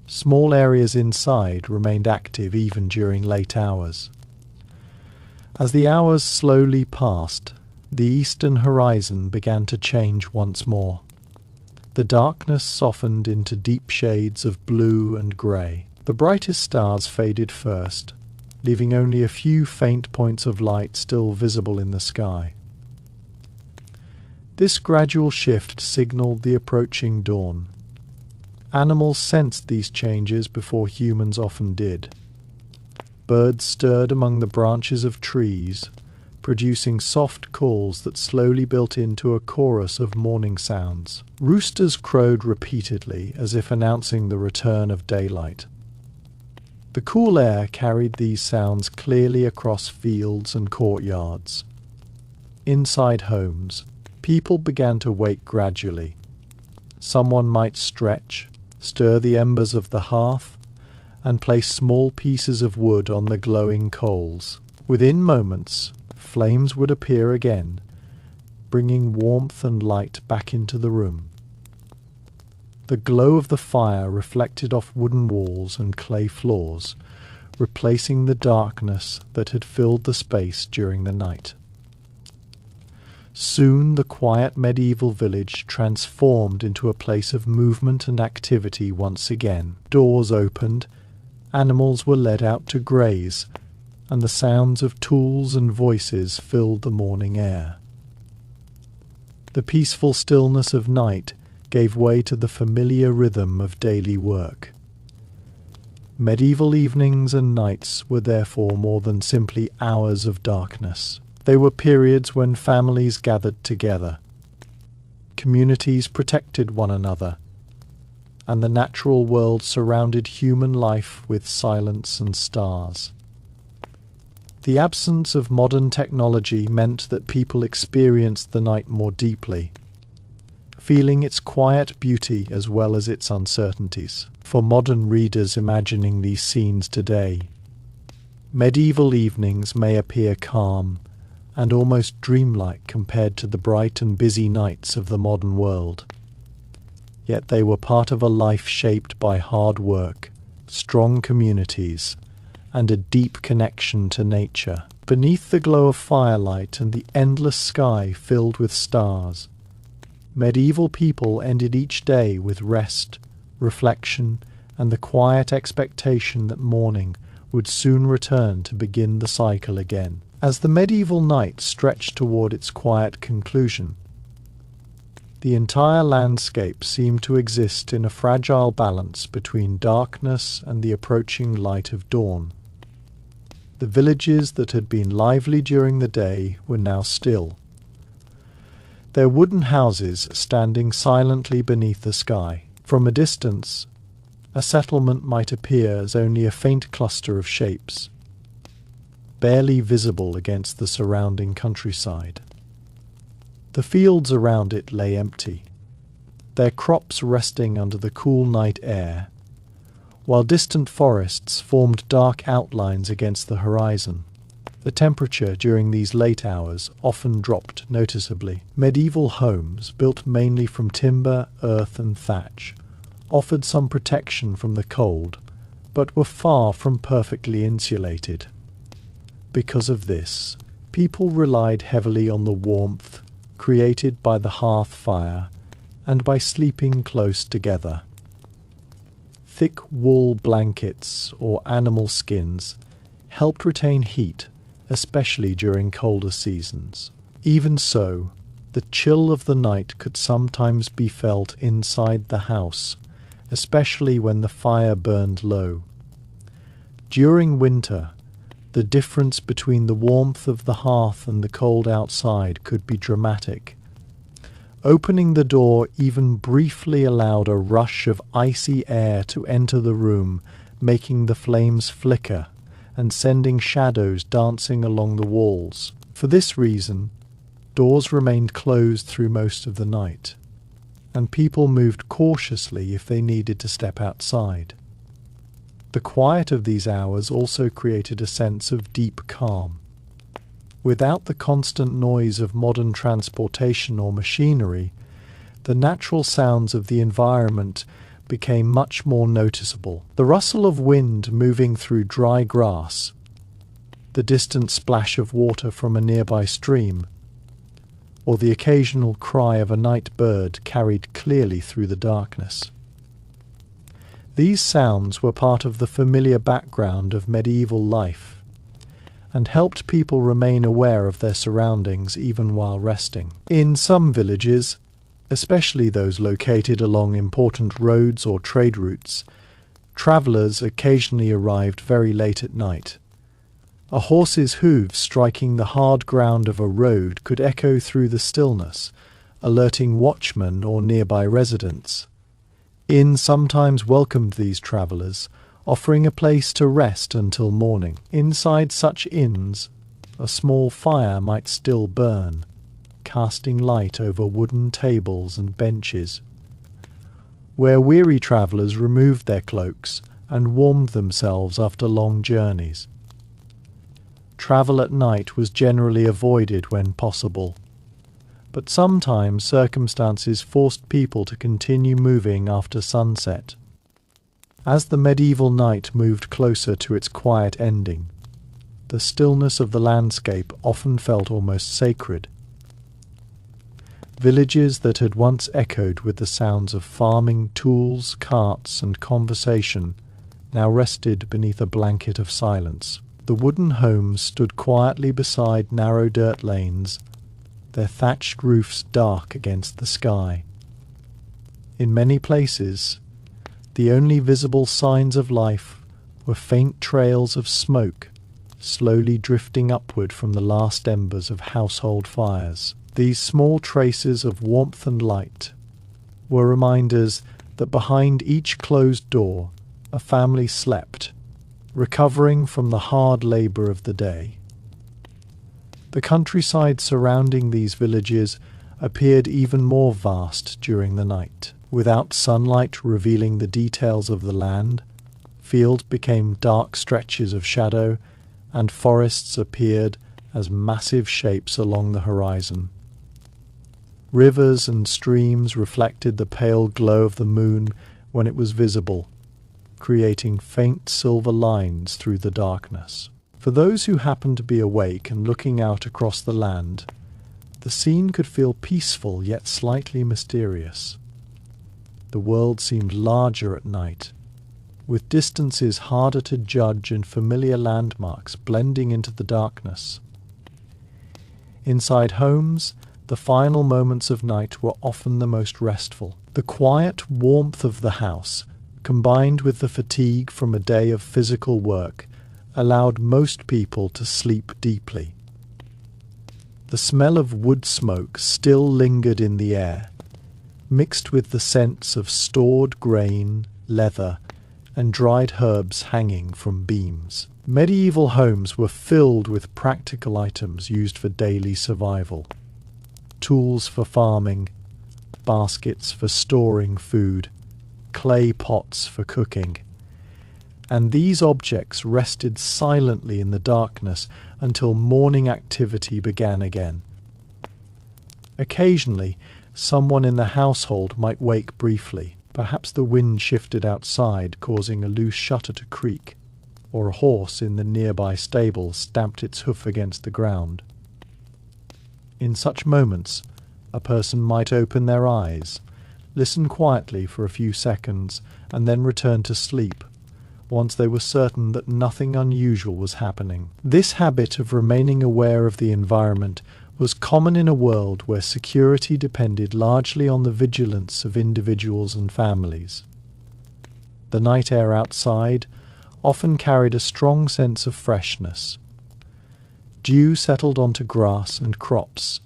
small areas inside remained active even during late hours. As the hours slowly passed, the eastern horizon began to change once more. The darkness softened into deep shades of blue and grey. The brightest stars faded first, leaving only a few faint points of light still visible in the sky. This gradual shift signaled the approaching dawn. Animals sensed these changes before humans often did. Birds stirred among the branches of trees, producing soft calls that slowly built into a chorus of morning sounds. Roosters crowed repeatedly as if announcing the return of daylight. The cool air carried these sounds clearly across fields and courtyards. Inside homes, people began to wake gradually. Someone might stretch, stir the embers of the hearth, and place small pieces of wood on the glowing coals. Within moments, flames would appear again, bringing warmth and light back into the room. The glow of the fire reflected off wooden walls and clay floors, replacing the darkness that had filled the space during the night. Soon the quiet medieval village transformed into a place of movement and activity once again. Doors opened, animals were led out to graze, and the sounds of tools and voices filled the morning air. The peaceful stillness of night gave way to the familiar rhythm of daily work. Medieval evenings and nights were therefore more than simply hours of darkness. They were periods when families gathered together, communities protected one another, and the natural world surrounded human life with silence and stars. The absence of modern technology meant that people experienced the night more deeply, feeling its quiet beauty as well as its uncertainties. For modern readers imagining these scenes today, medieval evenings may appear calm and almost dreamlike compared to the bright and busy nights of the modern world. Yet they were part of a life shaped by hard work, strong communities, and a deep connection to nature. Beneath the glow of firelight and the endless sky filled with stars, medieval people ended each day with rest, reflection, and the quiet expectation that morning would soon return to begin the cycle again. As the medieval night stretched toward its quiet conclusion, the entire landscape seemed to exist in a fragile balance between darkness and the approaching light of dawn. The villages that had been lively during the day were now still, their wooden houses standing silently beneath the sky. From a distance, a settlement might appear as only a faint cluster of shapes, barely visible against the surrounding countryside. The fields around it lay empty, their crops resting under the cool night air, while distant forests formed dark outlines against the horizon. The temperature during these late hours often dropped noticeably. Medieval homes, built mainly from timber, earth, and thatch, offered some protection from the cold, but were far from perfectly insulated. Because of this, people relied heavily on the warmth created by the hearth fire and by sleeping close together. Thick wool blankets or animal skins helped retain heat, especially during colder seasons. Even so, the chill of the night could sometimes be felt inside the house, especially when the fire burned low. During winter, the difference between the warmth of the hearth and the cold outside could be dramatic. Opening the door even briefly allowed a rush of icy air to enter the room, making the flames flicker and sending shadows dancing along the walls. For this reason, doors remained closed through most of the night, and people moved cautiously if they needed to step outside. The quiet of these hours also created a sense of deep calm. Without the constant noise of modern transportation or machinery, the natural sounds of the environment became much more noticeable. The rustle of wind moving through dry grass, the distant splash of water from a nearby stream, or the occasional cry of a night bird carried clearly through the darkness. These sounds were part of the familiar background of medieval life and helped people remain aware of their surroundings even while resting. In some villages, especially those located along important roads or trade routes, travellers occasionally arrived very late at night. A horse's hooves striking the hard ground of a road could echo through the stillness, alerting watchmen or nearby residents. Inns sometimes welcomed these travellers, offering a place to rest until morning. Inside such inns, a small fire might still burn, casting light over wooden tables and benches, where weary travellers removed their cloaks and warmed themselves after long journeys. Travel at night was generally avoided when possible, but sometimes circumstances forced people to continue moving after sunset. As the medieval night moved closer to its quiet ending, the stillness of the landscape often felt almost sacred. Villages that had once echoed with the sounds of farming, tools, carts, and conversation now rested beneath a blanket of silence. The wooden homes stood quietly beside narrow dirt lanes, their thatched roofs dark against the sky. In many places, the only visible signs of life were faint trails of smoke slowly drifting upward from the last embers of household fires. These small traces of warmth and light were reminders that behind each closed door a family slept, recovering from the hard labour of the day. The countryside surrounding these villages appeared even more vast during the night. Without sunlight revealing the details of the land, fields became dark stretches of shadow, and forests appeared as massive shapes along the horizon. Rivers and streams reflected the pale glow of the moon when it was visible, creating faint silver lines through the darkness. For those who happened to be awake and looking out across the land, the scene could feel peaceful yet slightly mysterious. the world seemed larger at night, with distances harder to judge and familiar landmarks blending into the darkness. Inside homes, the final moments of night were often the most restful. The quiet warmth of the house, combined with the fatigue from a day of physical work, allowed most people to sleep deeply. The smell of wood smoke still lingered in the air, mixed with the scents of stored grain, leather, and dried herbs hanging from beams. Medieval homes were filled with practical items used for daily survival. Tools for farming, baskets for storing food, clay pots for cooking. And these objects rested silently in the darkness until morning activity began again. Occasionally, someone in the household might wake briefly. Perhaps the wind shifted outside, causing a loose shutter to creak, or a horse in the nearby stable stamped its hoof against the ground. In such moments, a person might open their eyes, listen quietly for a few seconds, and then return to sleep, once they were certain that nothing unusual was happening. This habit of remaining aware of the environment was common in a world where security depended largely on the vigilance of individuals and families. The night air outside often carried a strong sense of freshness. Dew settled onto grass and crops,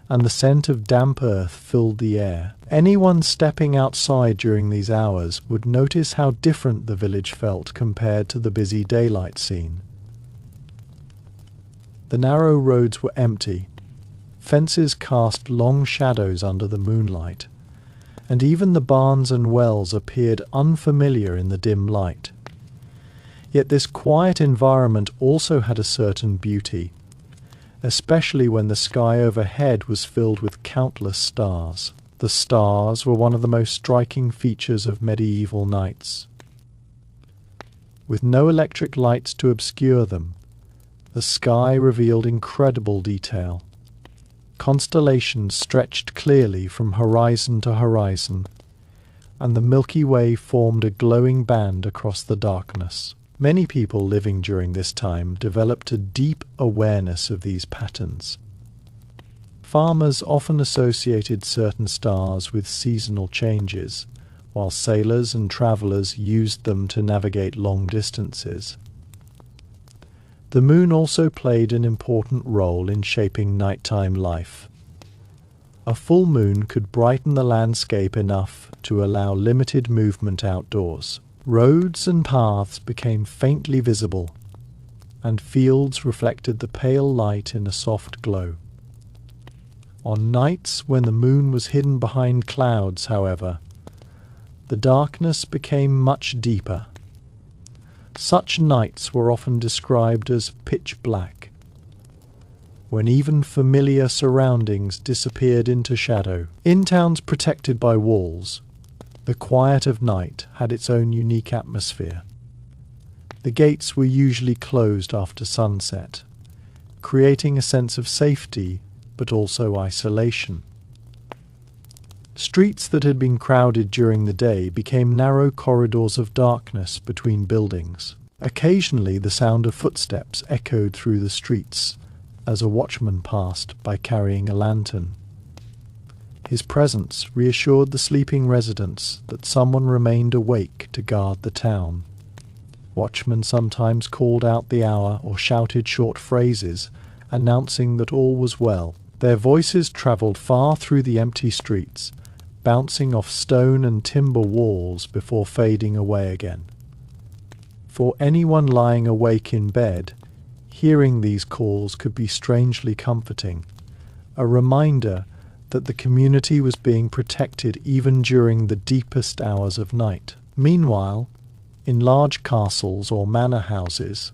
and the scent of damp earth filled the air. Anyone stepping outside during these hours would notice how different the village felt compared to the busy daylight scene. The narrow roads were empty. Fences cast long shadows under the moonlight, and even the barns and wells appeared unfamiliar in the dim light. Yet this quiet environment also had a certain beauty, especially when the sky overhead was filled with countless stars. The stars were one of the most striking features of medieval nights. With no electric lights to obscure them, the sky revealed incredible detail. Constellations stretched clearly from horizon to horizon, and the Milky Way formed a glowing band across the darkness. Many people living during this time developed a deep awareness of these patterns. Farmers often associated certain stars with seasonal changes, while sailors and travelers used them to navigate long distances. The moon also played an important role in shaping nighttime life. A full moon could brighten the landscape enough to allow limited movement outdoors. Roads and paths became faintly visible, and fields reflected the pale light in a soft glow. On nights when the moon was hidden behind clouds, however, the darkness became much deeper. Such nights were often described as pitch black, when even familiar surroundings disappeared into shadow. In towns protected by walls, the quiet of night had its own unique atmosphere. The gates were usually closed after sunset, creating a sense of safety but also isolation. Streets that had been crowded during the day became narrow corridors of darkness between buildings. Occasionally the sound of footsteps echoed through the streets as a watchman passed by carrying a lantern. His presence reassured the sleeping residents that someone remained awake to guard the town. Watchmen sometimes called out the hour or shouted short phrases, announcing that all was well. Their voices travelled far through the empty streets, bouncing off stone and timber walls before fading away again. For anyone lying awake in bed, hearing these calls could be strangely comforting, a reminder that the community was being protected even during the deepest hours of night. Meanwhile, in large castles or manor houses,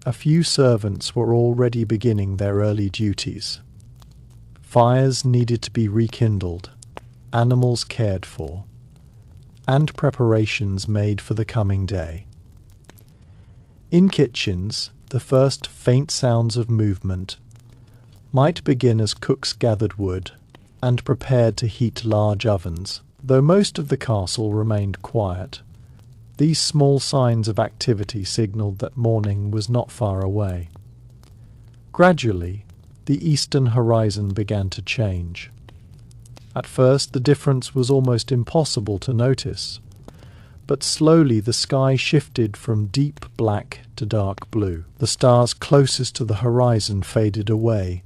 a few servants were already beginning their early duties. Fires needed to be rekindled, animals cared for, and preparations made for the coming day. In kitchens, the first faint sounds of movement might begin as cooks gathered wood and prepared to heat large ovens. Though most of the castle remained quiet, these small signs of activity signalled that morning was not far away. Gradually, the eastern horizon began to change. At first, the difference was almost impossible to notice, but slowly the sky shifted from deep black to dark blue. The stars closest to the horizon faded away,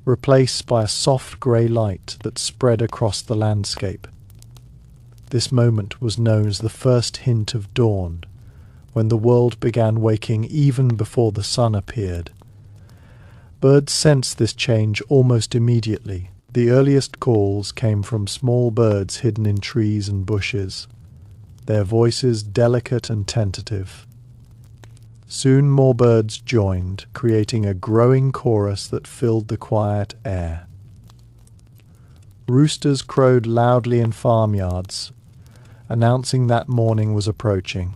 replaced by a soft grey light that spread across the landscape. This moment was known as the first hint of dawn, when the world began waking even before the sun appeared. Birds sensed this change almost immediately. The earliest calls came from small birds hidden in trees and bushes, their voices delicate and tentative. Soon more birds joined, creating a growing chorus that filled the quiet air. Roosters crowed loudly in farmyards, announcing that morning was approaching.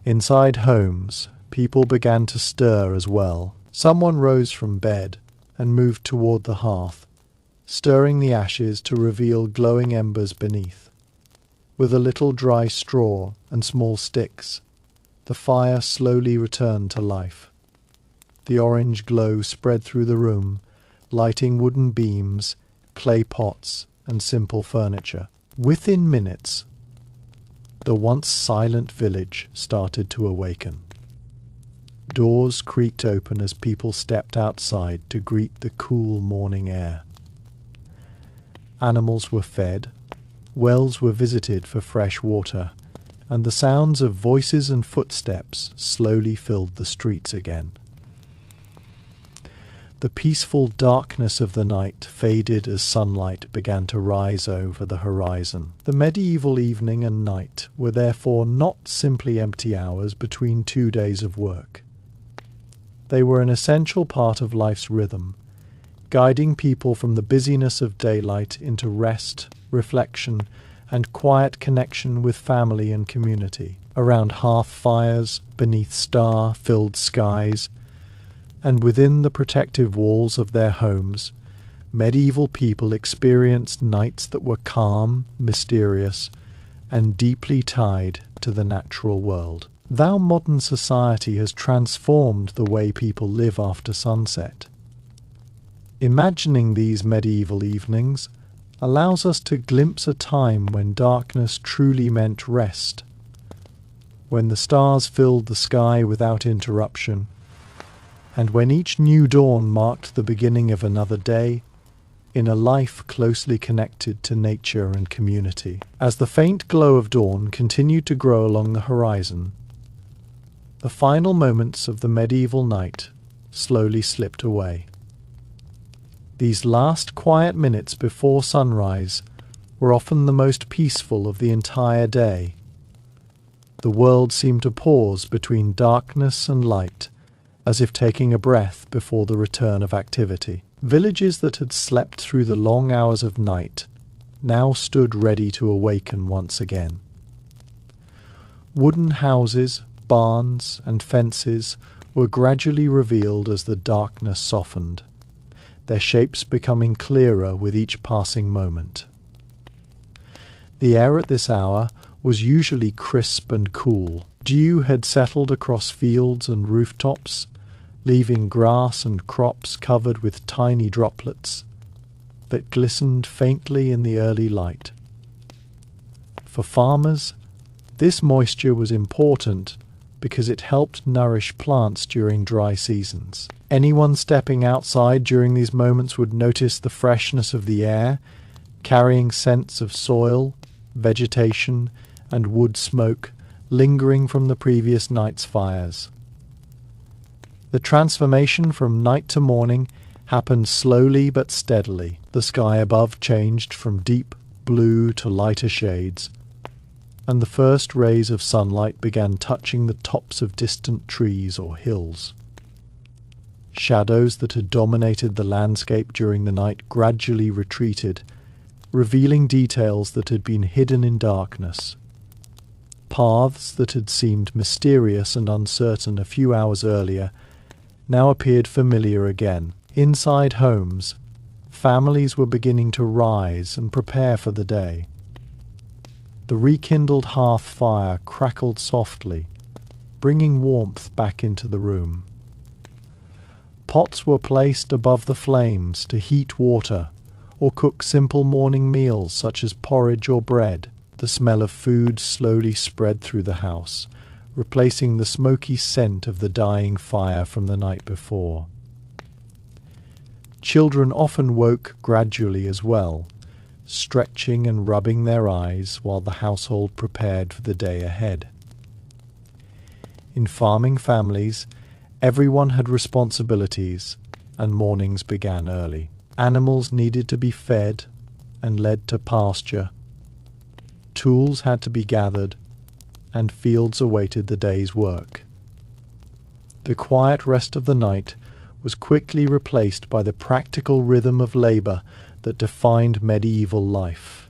Inside homes, people began to stir as well. Someone rose from bed and moved toward the hearth, stirring the ashes to reveal glowing embers beneath. With a little dry straw and small sticks, the fire slowly returned to life. The orange glow spread through the room, lighting wooden beams, clay pots, and simple furniture. Within minutes, the once silent village started to awaken. Doors creaked open as people stepped outside to greet the cool morning air. Animals were fed, wells were visited for fresh water, and the sounds of voices and footsteps slowly filled the streets again. The peaceful darkness of the night faded as sunlight began to rise over the horizon. The medieval evening and night were therefore not simply empty hours between 2 days of work. They were an essential part of life's rhythm, guiding people from the busyness of daylight into rest, reflection, and quiet connection with family and community. Around hearth fires, beneath star-filled skies, and within the protective walls of their homes, medieval people experienced nights that were calm, mysterious, and deeply tied to the natural world. Though modern society has transformed the way people live after sunset, imagining these medieval evenings allows us to glimpse a time when darkness truly meant rest, when the stars filled the sky without interruption, and when each new dawn marked the beginning of another day in a life closely connected to nature and community. As the faint glow of dawn continued to grow along the horizon, the final moments of the medieval night slowly slipped away. These last quiet minutes before sunrise were often the most peaceful of the entire day. The world seemed to pause between darkness and light, as if taking a breath before the return of activity. Villages that had slept through the long hours of night now stood ready to awaken once again. Wooden houses, barns, and fences were gradually revealed as the darkness softened, their shapes becoming clearer with each passing moment. The air at this hour was usually crisp and cool. Dew had settled across fields and rooftops, leaving grass and crops covered with tiny droplets that glistened faintly in the early light. For farmers, this moisture was important because it helped nourish plants during dry seasons. Anyone stepping outside during these moments would notice the freshness of the air, carrying scents of soil, vegetation, and wood smoke lingering from the previous night's fires. The transformation from night to morning happened slowly but steadily. The sky above changed from deep blue to lighter shades, and the first rays of sunlight began touching the tops of distant trees or hills. Shadows that had dominated the landscape during the night gradually retreated, revealing details that had been hidden in darkness. Paths that had seemed mysterious and uncertain a few hours earlier now appeared familiar again. Inside homes, families were beginning to rise and prepare for the day. The rekindled hearth fire crackled softly, bringing warmth back into the room. Pots were placed above the flames to heat water or cook simple morning meals such as porridge or bread. The smell of food slowly spread through the house, replacing the smoky scent of the dying fire from the night before. Children often woke gradually as well, stretching and rubbing their eyes while the household prepared for the day ahead. In farming families, everyone had responsibilities, and mornings began early. Animals needed to be fed and led to pasture. Tools had to be gathered, and fields awaited the day's work. The quiet rest of the night was quickly replaced by the practical rhythm of labor that defined medieval life.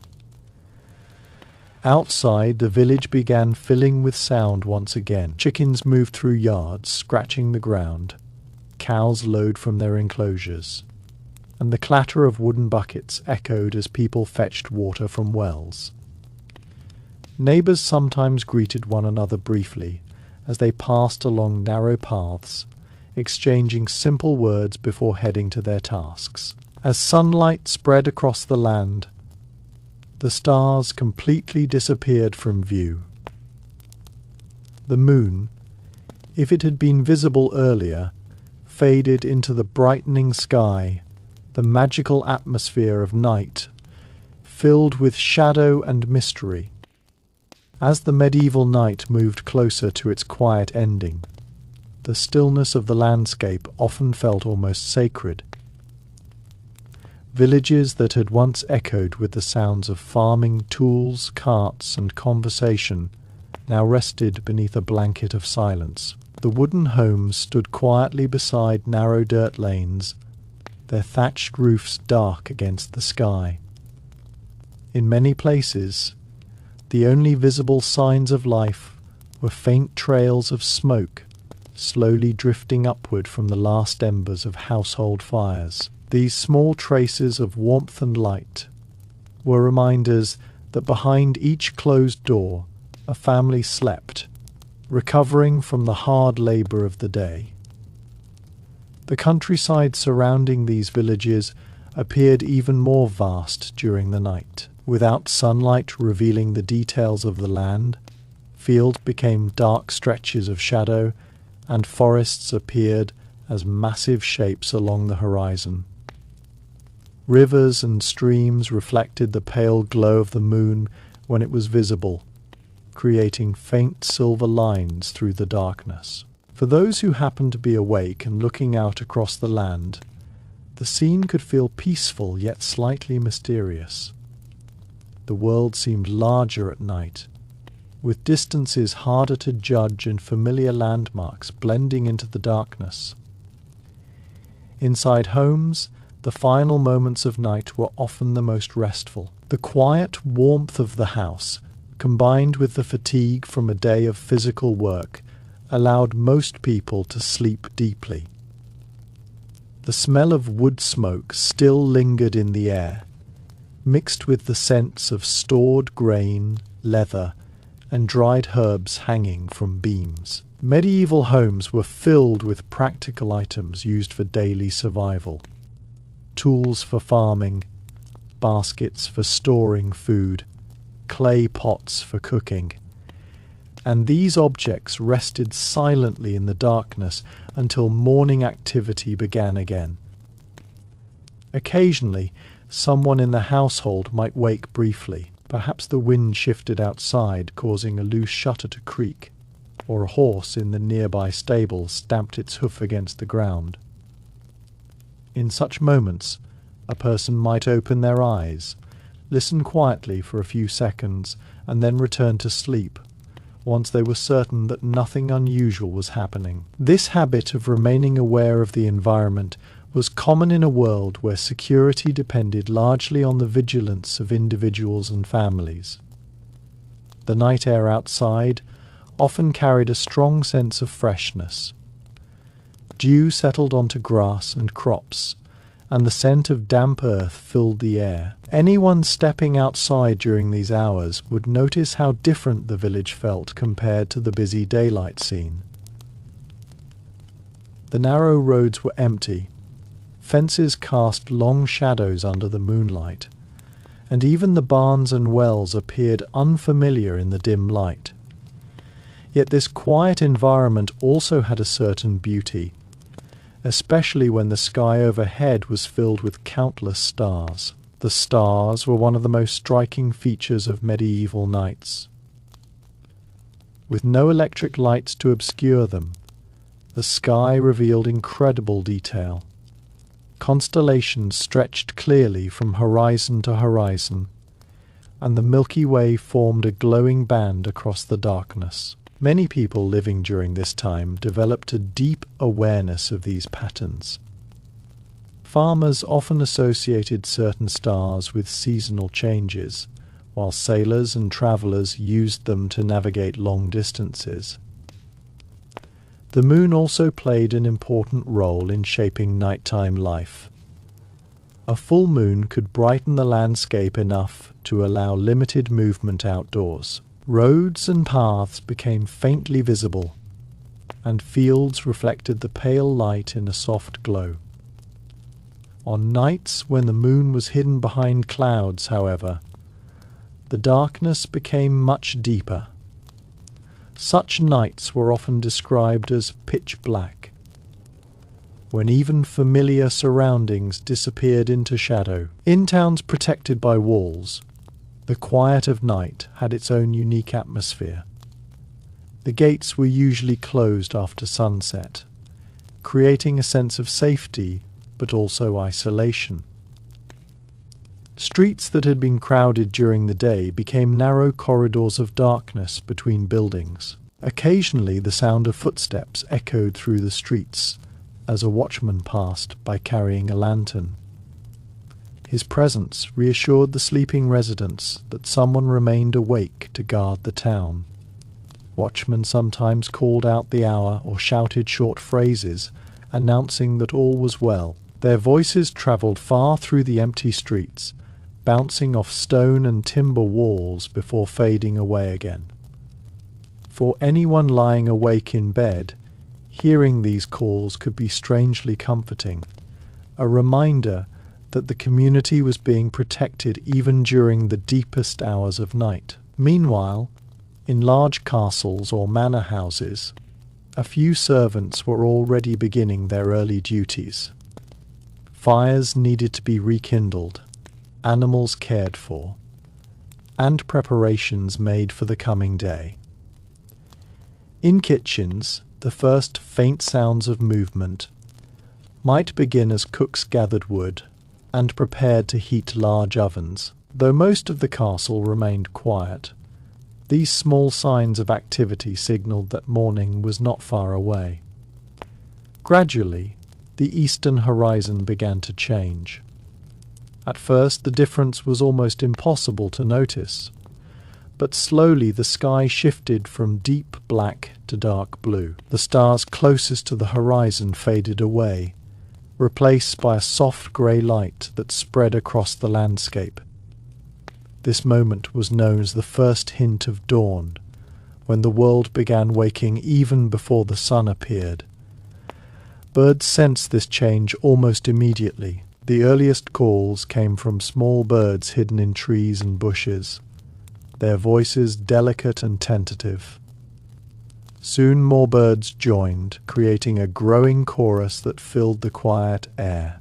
Outside, the village began filling with sound once again. Chickens moved through yards, scratching the ground. Cows lowed from their enclosures, and the clatter of wooden buckets echoed as people fetched water from wells. Neighbors sometimes greeted one another briefly as they passed along narrow paths, exchanging simple words before heading to their tasks. As sunlight spread across the land, the stars completely disappeared from view. The moon, if it had been visible earlier, faded into the brightening sky, the magical atmosphere of night, filled with shadow and mystery. As the medieval night moved closer to its quiet ending, the stillness of the landscape often felt almost sacred. Villages that had once echoed with the sounds of farming, tools, carts, and conversation now rested beneath a blanket of silence. The wooden homes stood quietly beside narrow dirt lanes, their thatched roofs dark against the sky. In many places, the only visible signs of life were faint trails of smoke slowly drifting upward from the last embers of household fires. These small traces of warmth and light were reminders that behind each closed door a family slept, recovering from the hard labor of the day. The countryside surrounding these villages appeared even more vast during the night. Without sunlight revealing the details of the land, fields became dark stretches of shadow, and forests appeared as massive shapes along the horizon. Rivers and streams reflected the pale glow of the moon when it was visible, creating faint silver lines through the darkness. For those who happened to be awake and looking out across the land, the scene could feel peaceful yet slightly mysterious. The world seemed larger at night, with distances harder to judge and familiar landmarks blending into the darkness. Inside homes, the final moments of night were often the most restful. The quiet warmth of the house, combined with the fatigue from a day of physical work, allowed most people to sleep deeply. The smell of wood smoke still lingered in the air, mixed with the scents of stored grain, leather, and dried herbs hanging from beams. Medieval homes were filled with practical items used for daily survival. Tools for farming, baskets for storing food, clay pots for cooking. And these objects rested silently in the darkness until morning activity began again. Occasionally, someone in the household might wake briefly. Perhaps the wind shifted outside, causing a loose shutter to creak, or a horse in the nearby stable stamped its hoof against the ground. In such moments, a person might open their eyes, listen quietly for a few seconds, and then return to sleep, once they were certain that nothing unusual was happening. This habit of remaining aware of the environment was common in a world where security depended largely on the vigilance of individuals and families. The night air outside often carried a strong sense of freshness. Dew settled onto grass and crops, and the scent of damp earth filled the air. Anyone stepping outside during these hours would notice how different the village felt compared to the busy daylight scene. The narrow roads were empty. Fences cast long shadows under the moonlight, and even the barns and wells appeared unfamiliar in the dim light. Yet this quiet environment also had a certain beauty, especially when the sky overhead was filled with countless stars. The stars were one of the most striking features of medieval nights. With no electric lights to obscure them, the sky revealed incredible detail. Constellations stretched clearly from horizon to horizon, and the Milky Way formed a glowing band across the darkness. Many people living during this time developed a deep awareness of these patterns. Farmers often associated certain stars with seasonal changes, while sailors and travelers used them to navigate long distances. The moon also played an important role in shaping nighttime life. A full moon could brighten the landscape enough to allow limited movement outdoors. Roads and paths became faintly visible, and fields reflected the pale light in a soft glow. On nights when the moon was hidden behind clouds, however, the darkness became much deeper. Such nights were often described as pitch black, when even familiar surroundings disappeared into shadow. In towns protected by walls, the quiet of night had its own unique atmosphere. The gates were usually closed after sunset, creating a sense of safety but also isolation. Streets that had been crowded during the day became narrow corridors of darkness between buildings. Occasionally the sound of footsteps echoed through the streets as a watchman passed by carrying a lantern. His presence reassured the sleeping residents that someone remained awake to guard the town. Watchmen sometimes called out the hour or shouted short phrases announcing that all was well. Their voices travelled far through the empty streets, bouncing off stone and timber walls before fading away again. For anyone lying awake in bed, hearing these calls could be strangely comforting, a reminder that the community was being protected even during the deepest hours of night. Meanwhile, in large castles or manor houses, a few servants were already beginning their early duties. Fires needed to be rekindled, animals cared for, and preparations made for the coming day. In kitchens, the first faint sounds of movement might begin as cooks gathered wood and prepared to heat large ovens. Though most of the castle remained quiet, these small signs of activity signalled that morning was not far away. Gradually, the eastern horizon began to change. At first, the difference was almost impossible to notice, but slowly the sky shifted from deep black to dark blue. The stars closest to the horizon faded away, replaced by a soft grey light that spread across the landscape. This moment was known as the first hint of dawn, when the world began waking even before the sun appeared. Birds sensed this change almost immediately. The earliest calls came from small birds hidden in trees and bushes, their voices delicate and tentative. Soon more birds joined, creating a growing chorus that filled the quiet air.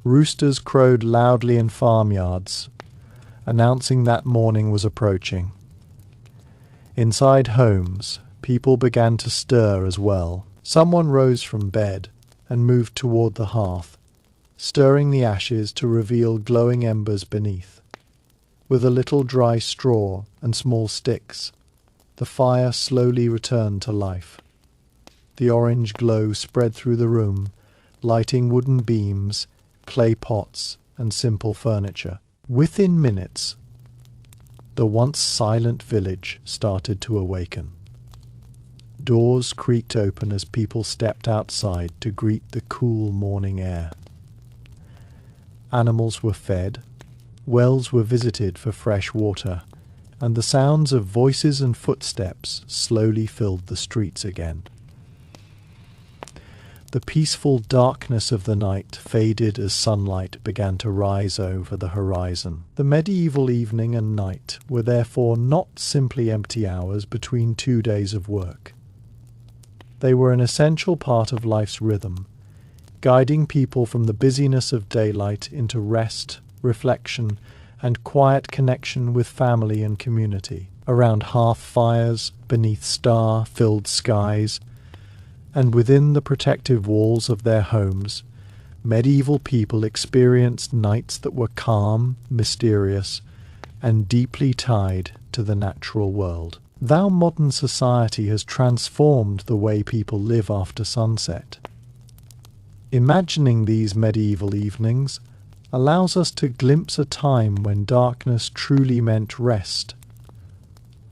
Roosters crowed loudly in farmyards, announcing that morning was approaching. Inside homes, people began to stir as well. Someone rose from bed and moved toward the hearth, stirring the ashes to reveal glowing embers beneath. With a little dry straw and small sticks, the fire slowly returned to life. The orange glow spread through the room, lighting wooden beams, clay pots, and simple furniture. Within minutes, the once silent village started to awaken. Doors creaked open as people stepped outside to greet the cool morning air. Animals were fed, wells were visited for fresh water, and the sounds of voices and footsteps slowly filled the streets again. The peaceful darkness of the night faded as sunlight began to rise over the horizon. The medieval evening and night were therefore not simply empty hours between 2 days of work. They were an essential part of life's rhythm, guiding people from the busyness of daylight into rest, reflection, and quiet connection with family and community. Around hearth fires, beneath star-filled skies, and within the protective walls of their homes, medieval people experienced nights that were calm, mysterious, and deeply tied to the natural world. Though modern society has transformed the way people live after sunset, imagining these medieval evenings allows us to glimpse a time when darkness truly meant rest,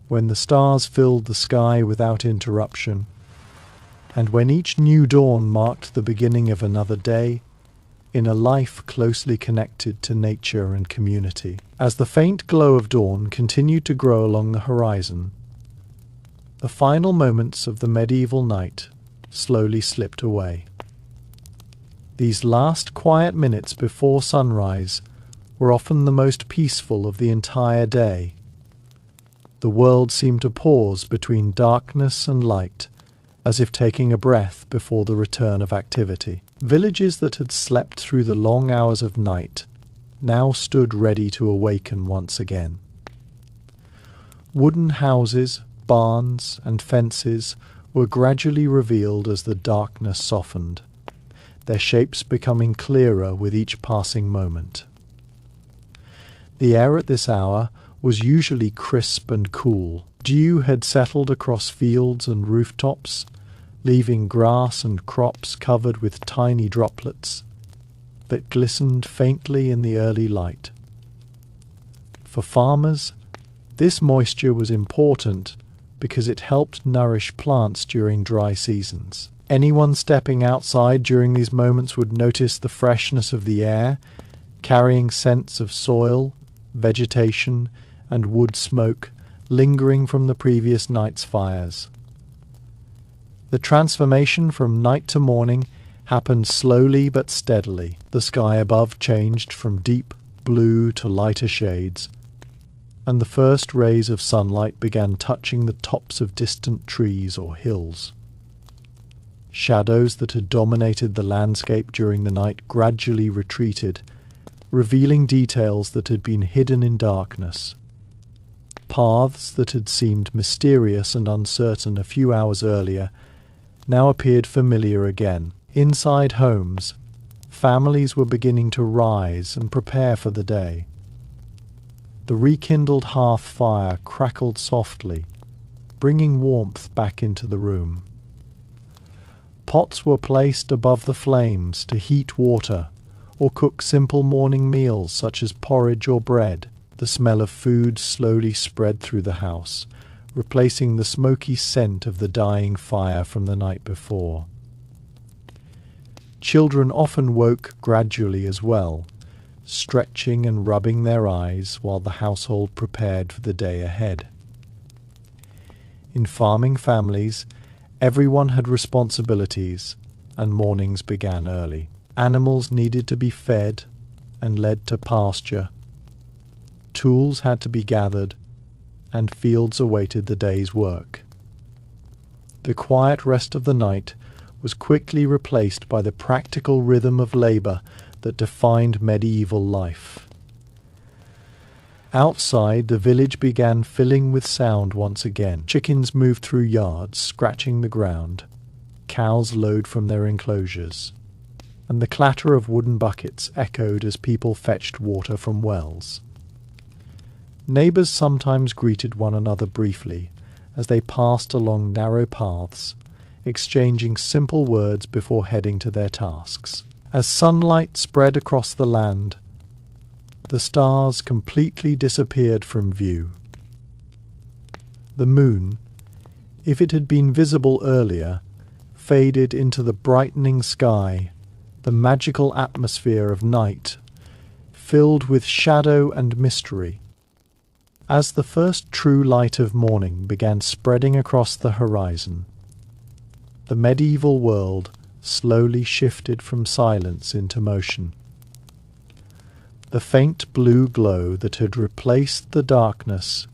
when the stars filled the sky without interruption, and when each new dawn marked the beginning of another day in a life closely connected to nature and community. As the faint glow of dawn continued to grow along the horizon, the final moments of the medieval night slowly slipped away. These last quiet minutes before sunrise were often the most peaceful of the entire day. The world seemed to pause between darkness and light, as if taking a breath before the return of activity. Villages that had slept through the long hours of night now stood ready to awaken once again. Wooden houses, barns, and fences were gradually revealed as the darkness softened, their shapes becoming clearer with each passing moment. The air at this hour was usually crisp and cool. Dew had settled across fields and rooftops, leaving grass and crops covered with tiny droplets that glistened faintly in the early light. For farmers, this moisture was important because it helped nourish plants during dry seasons. Anyone stepping outside during these moments would notice the freshness of the air, carrying scents of soil, vegetation, and wood smoke lingering from the previous night's fires. The transformation from night to morning happened slowly but steadily. The sky above changed from deep blue to lighter shades, and the first rays of sunlight began touching the tops of distant trees or hills. Shadows that had dominated the landscape during the night gradually retreated, revealing details that had been hidden in darkness. Paths that had seemed mysterious and uncertain a few hours earlier now appeared familiar again. Inside homes, families were beginning to rise and prepare for the day. The rekindled hearth fire crackled softly, bringing warmth back into the room. Pots were placed above the flames to heat water or cook simple morning meals such as porridge or bread. The smell of food slowly spread through the house, replacing the smoky scent of the dying fire from the night before. Children often woke gradually as well, stretching and rubbing their eyes while the household prepared for the day ahead. In farming families, everyone had responsibilities, and mornings began early. Animals needed to be fed and led to pasture. Tools had to be gathered, and fields awaited the day's work. The quiet rest of the night was quickly replaced by the practical rhythm of labor that defined medieval life. Outside, the village began filling with sound once again. Chickens moved through yards, scratching the ground. Cows lowed from their enclosures, and the clatter of wooden buckets echoed as people fetched water from wells. Neighbors sometimes greeted one another briefly as they passed along narrow paths, exchanging simple words before heading to their tasks. As sunlight spread across the land, the stars completely disappeared from view. The moon, if it had been visible earlier, faded into the brightening sky, the magical atmosphere of night filled with shadow and mystery. As the first true light of morning began spreading across the horizon, the medieval world slowly shifted from silence into motion. The faint blue glow that had replaced the darkness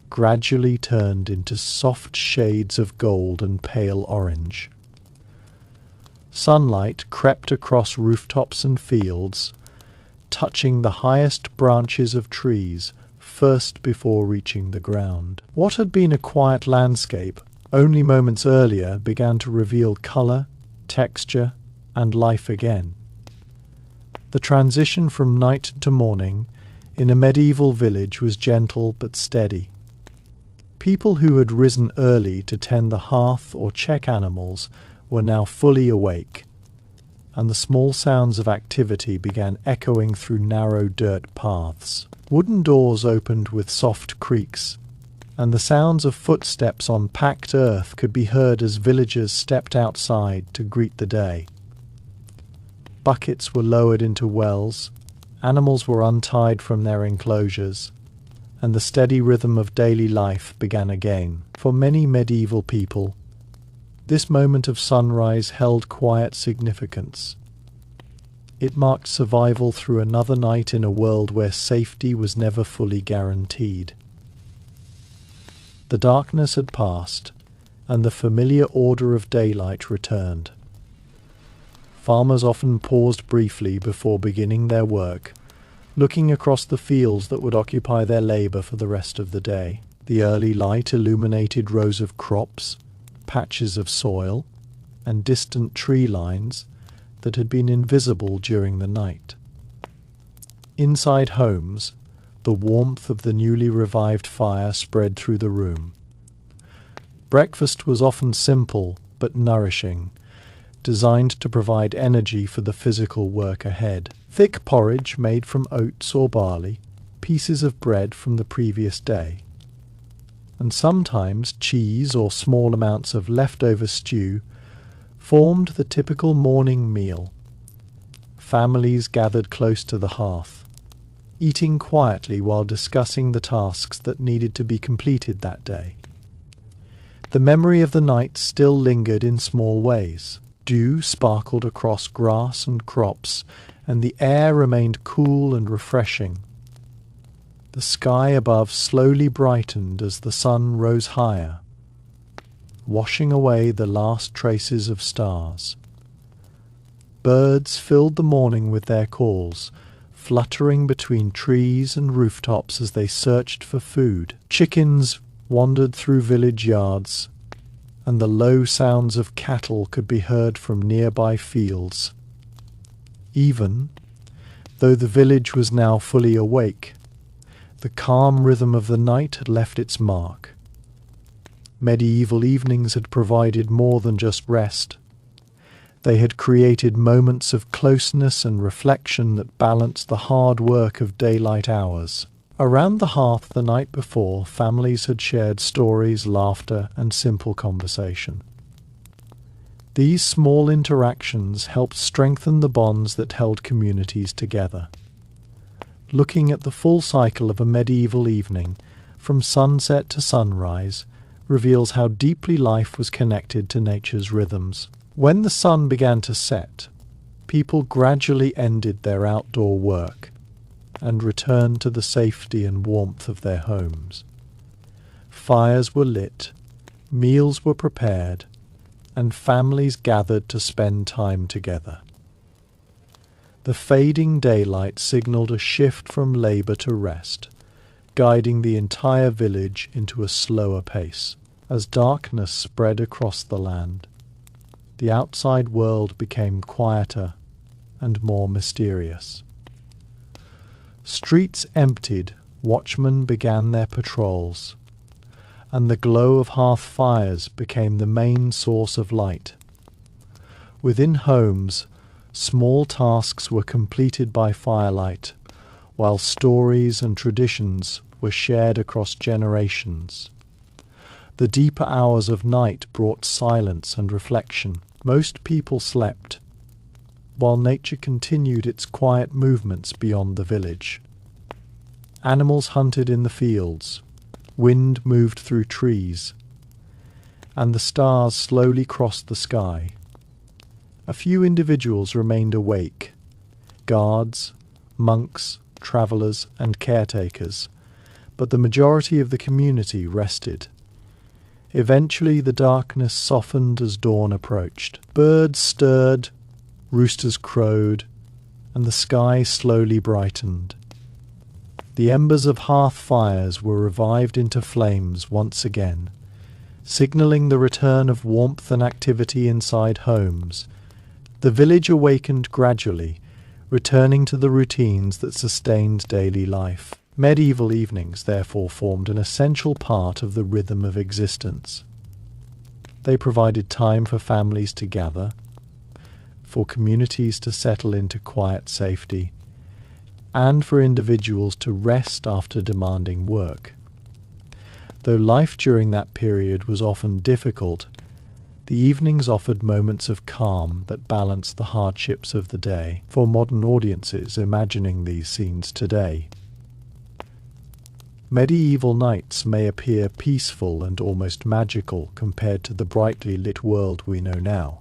gradually turned into soft shades of gold and pale orange. Sunlight crept across rooftops and fields, touching the highest branches of trees first before reaching the ground. What had been a quiet landscape only moments earlier began to reveal colour, texture, and life again. The transition from night to morning in a medieval village was gentle but steady. People who had risen early to tend the hearth or check animals were now fully awake, and the small sounds of activity began echoing through narrow dirt paths. Wooden doors opened with soft creaks, and the sounds of footsteps on packed earth could be heard as villagers stepped outside to greet the day. Buckets were lowered into wells, animals were untied from their enclosures, and the steady rhythm of daily life began again. For many medieval people, this moment of sunrise held quiet significance. It marked survival through another night in a world where safety was never fully guaranteed. The darkness had passed, and the familiar order of daylight returned. Farmers often paused briefly before beginning their work, looking across the fields that would occupy their labour for the rest of the day. The early light illuminated rows of crops, patches of soil, and distant tree lines that had been invisible during the night. Inside homes, the warmth of the newly revived fire spread through the room. Breakfast was often simple but nourishing, designed to provide energy for the physical work ahead. Thick porridge made from oats or barley, pieces of bread from the previous day, and sometimes cheese or small amounts of leftover stew formed the typical morning meal. Families gathered close to the hearth, eating quietly while discussing the tasks that needed to be completed that day. The memory of the night still lingered in small ways. Dew sparkled across grass and crops, and the air remained cool and refreshing. The sky above slowly brightened as the sun rose higher, washing away the last traces of stars. Birds filled the morning with their calls, fluttering between trees and rooftops as they searched for food. Chickens wandered through village yards, and the low sounds of cattle could be heard from nearby fields. Even though the village was now fully awake, the calm rhythm of the night had left its mark. Medieval evenings had provided more than just rest. They had created moments of closeness and reflection that balanced the hard work of daylight hours. Around the hearth the night before, families had shared stories, laughter, and simple conversation. These small interactions helped strengthen the bonds that held communities together. Looking at the full cycle of a medieval evening, from sunset to sunrise, reveals how deeply life was connected to nature's rhythms. When the sun began to set, people gradually ended their outdoor work and returned to the safety and warmth of their homes. Fires were lit, meals were prepared, and families gathered to spend time together. The fading daylight signaled a shift from labour to rest, guiding the entire village into a slower pace. As darkness spread across the land, the outside world became quieter and more mysterious. Streets emptied, watchmen began their patrols, and the glow of hearth fires became the main source of light. Within homes, small tasks were completed by firelight, while stories and traditions were shared across generations. The deeper hours of night brought silence and reflection. Most people slept, while nature continued its quiet movements beyond the village. Animals hunted in the fields, wind moved through trees, and the stars slowly crossed the sky. A few individuals remained awake: guards, monks, travellers, and caretakers, but the majority of the community rested. Eventually the darkness softened as dawn approached. Birds stirred, roosters crowed, and the sky slowly brightened. The embers of hearth fires were revived into flames once again, signalling the return of warmth and activity inside homes. The village awakened gradually, returning to the routines that sustained daily life. Medieval evenings therefore formed an essential part of the rhythm of existence. They provided time for families to gather, for communities to settle into quiet safety, and for individuals to rest after demanding work. Though life during that period was often difficult, the evenings offered moments of calm that balanced the hardships of the day for modern audiences imagining these scenes today. Medieval nights may appear peaceful and almost magical compared to the brightly lit world we know now.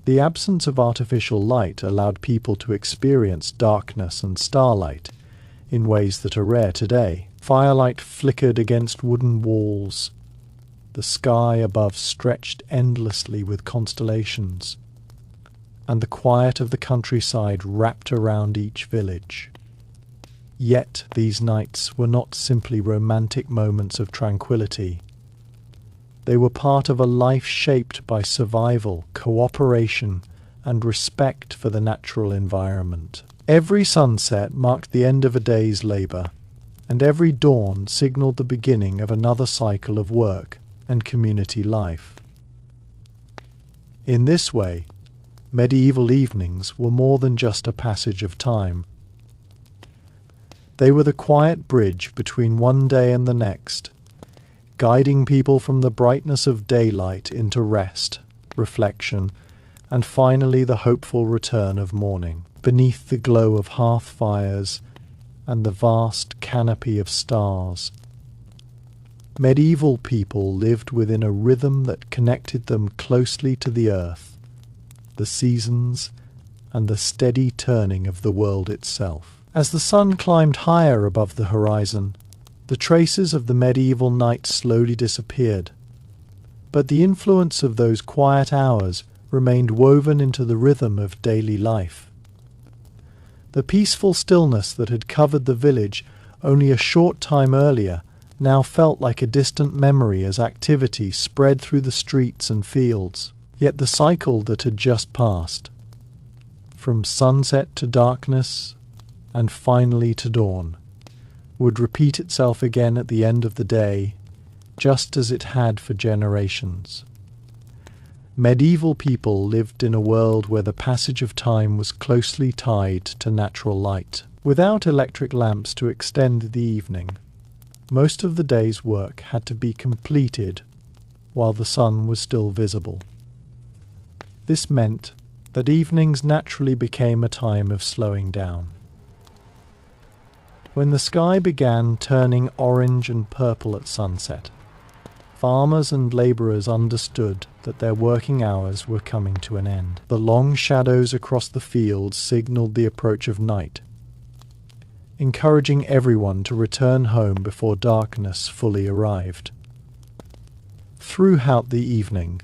The absence of artificial light allowed people to experience darkness and starlight in ways that are rare today. Firelight flickered against wooden walls. The sky above stretched endlessly with constellations, and the quiet of the countryside wrapped around each village. Yet these nights were not simply romantic moments of tranquility. They were part of a life shaped by survival, cooperation, and respect for the natural environment. Every sunset marked the end of a day's labor, and every dawn signaled the beginning of another cycle of work and community life. In this way, medieval evenings were more than just a passage of time. They were the quiet bridge between one day and the next, guiding people from the brightness of daylight into rest, reflection, and finally the hopeful return of morning. Beneath the glow of hearth fires and the vast canopy of stars, medieval people lived within a rhythm that connected them closely to the earth, the seasons, and the steady turning of the world itself. As the sun climbed higher above the horizon, the traces of the medieval night slowly disappeared, but the influence of those quiet hours remained woven into the rhythm of daily life. The peaceful stillness that had covered the village only a short time earlier now felt like a distant memory as activity spread through the streets and fields. Yet the cycle that had just passed, from sunset to darkness, and finally to dawn, would repeat itself again at the end of the day, just as it had for generations. Medieval people lived in a world where the passage of time was closely tied to natural light. Without electric lamps to extend the evening, most of the day's work had to be completed while the sun was still visible. This meant that evenings naturally became a time of slowing down. When the sky began turning orange and purple at sunset, farmers and labourers understood that their working hours were coming to an end. The long shadows across the fields signalled the approach of night, encouraging everyone to return home before darkness fully arrived. Throughout the evening,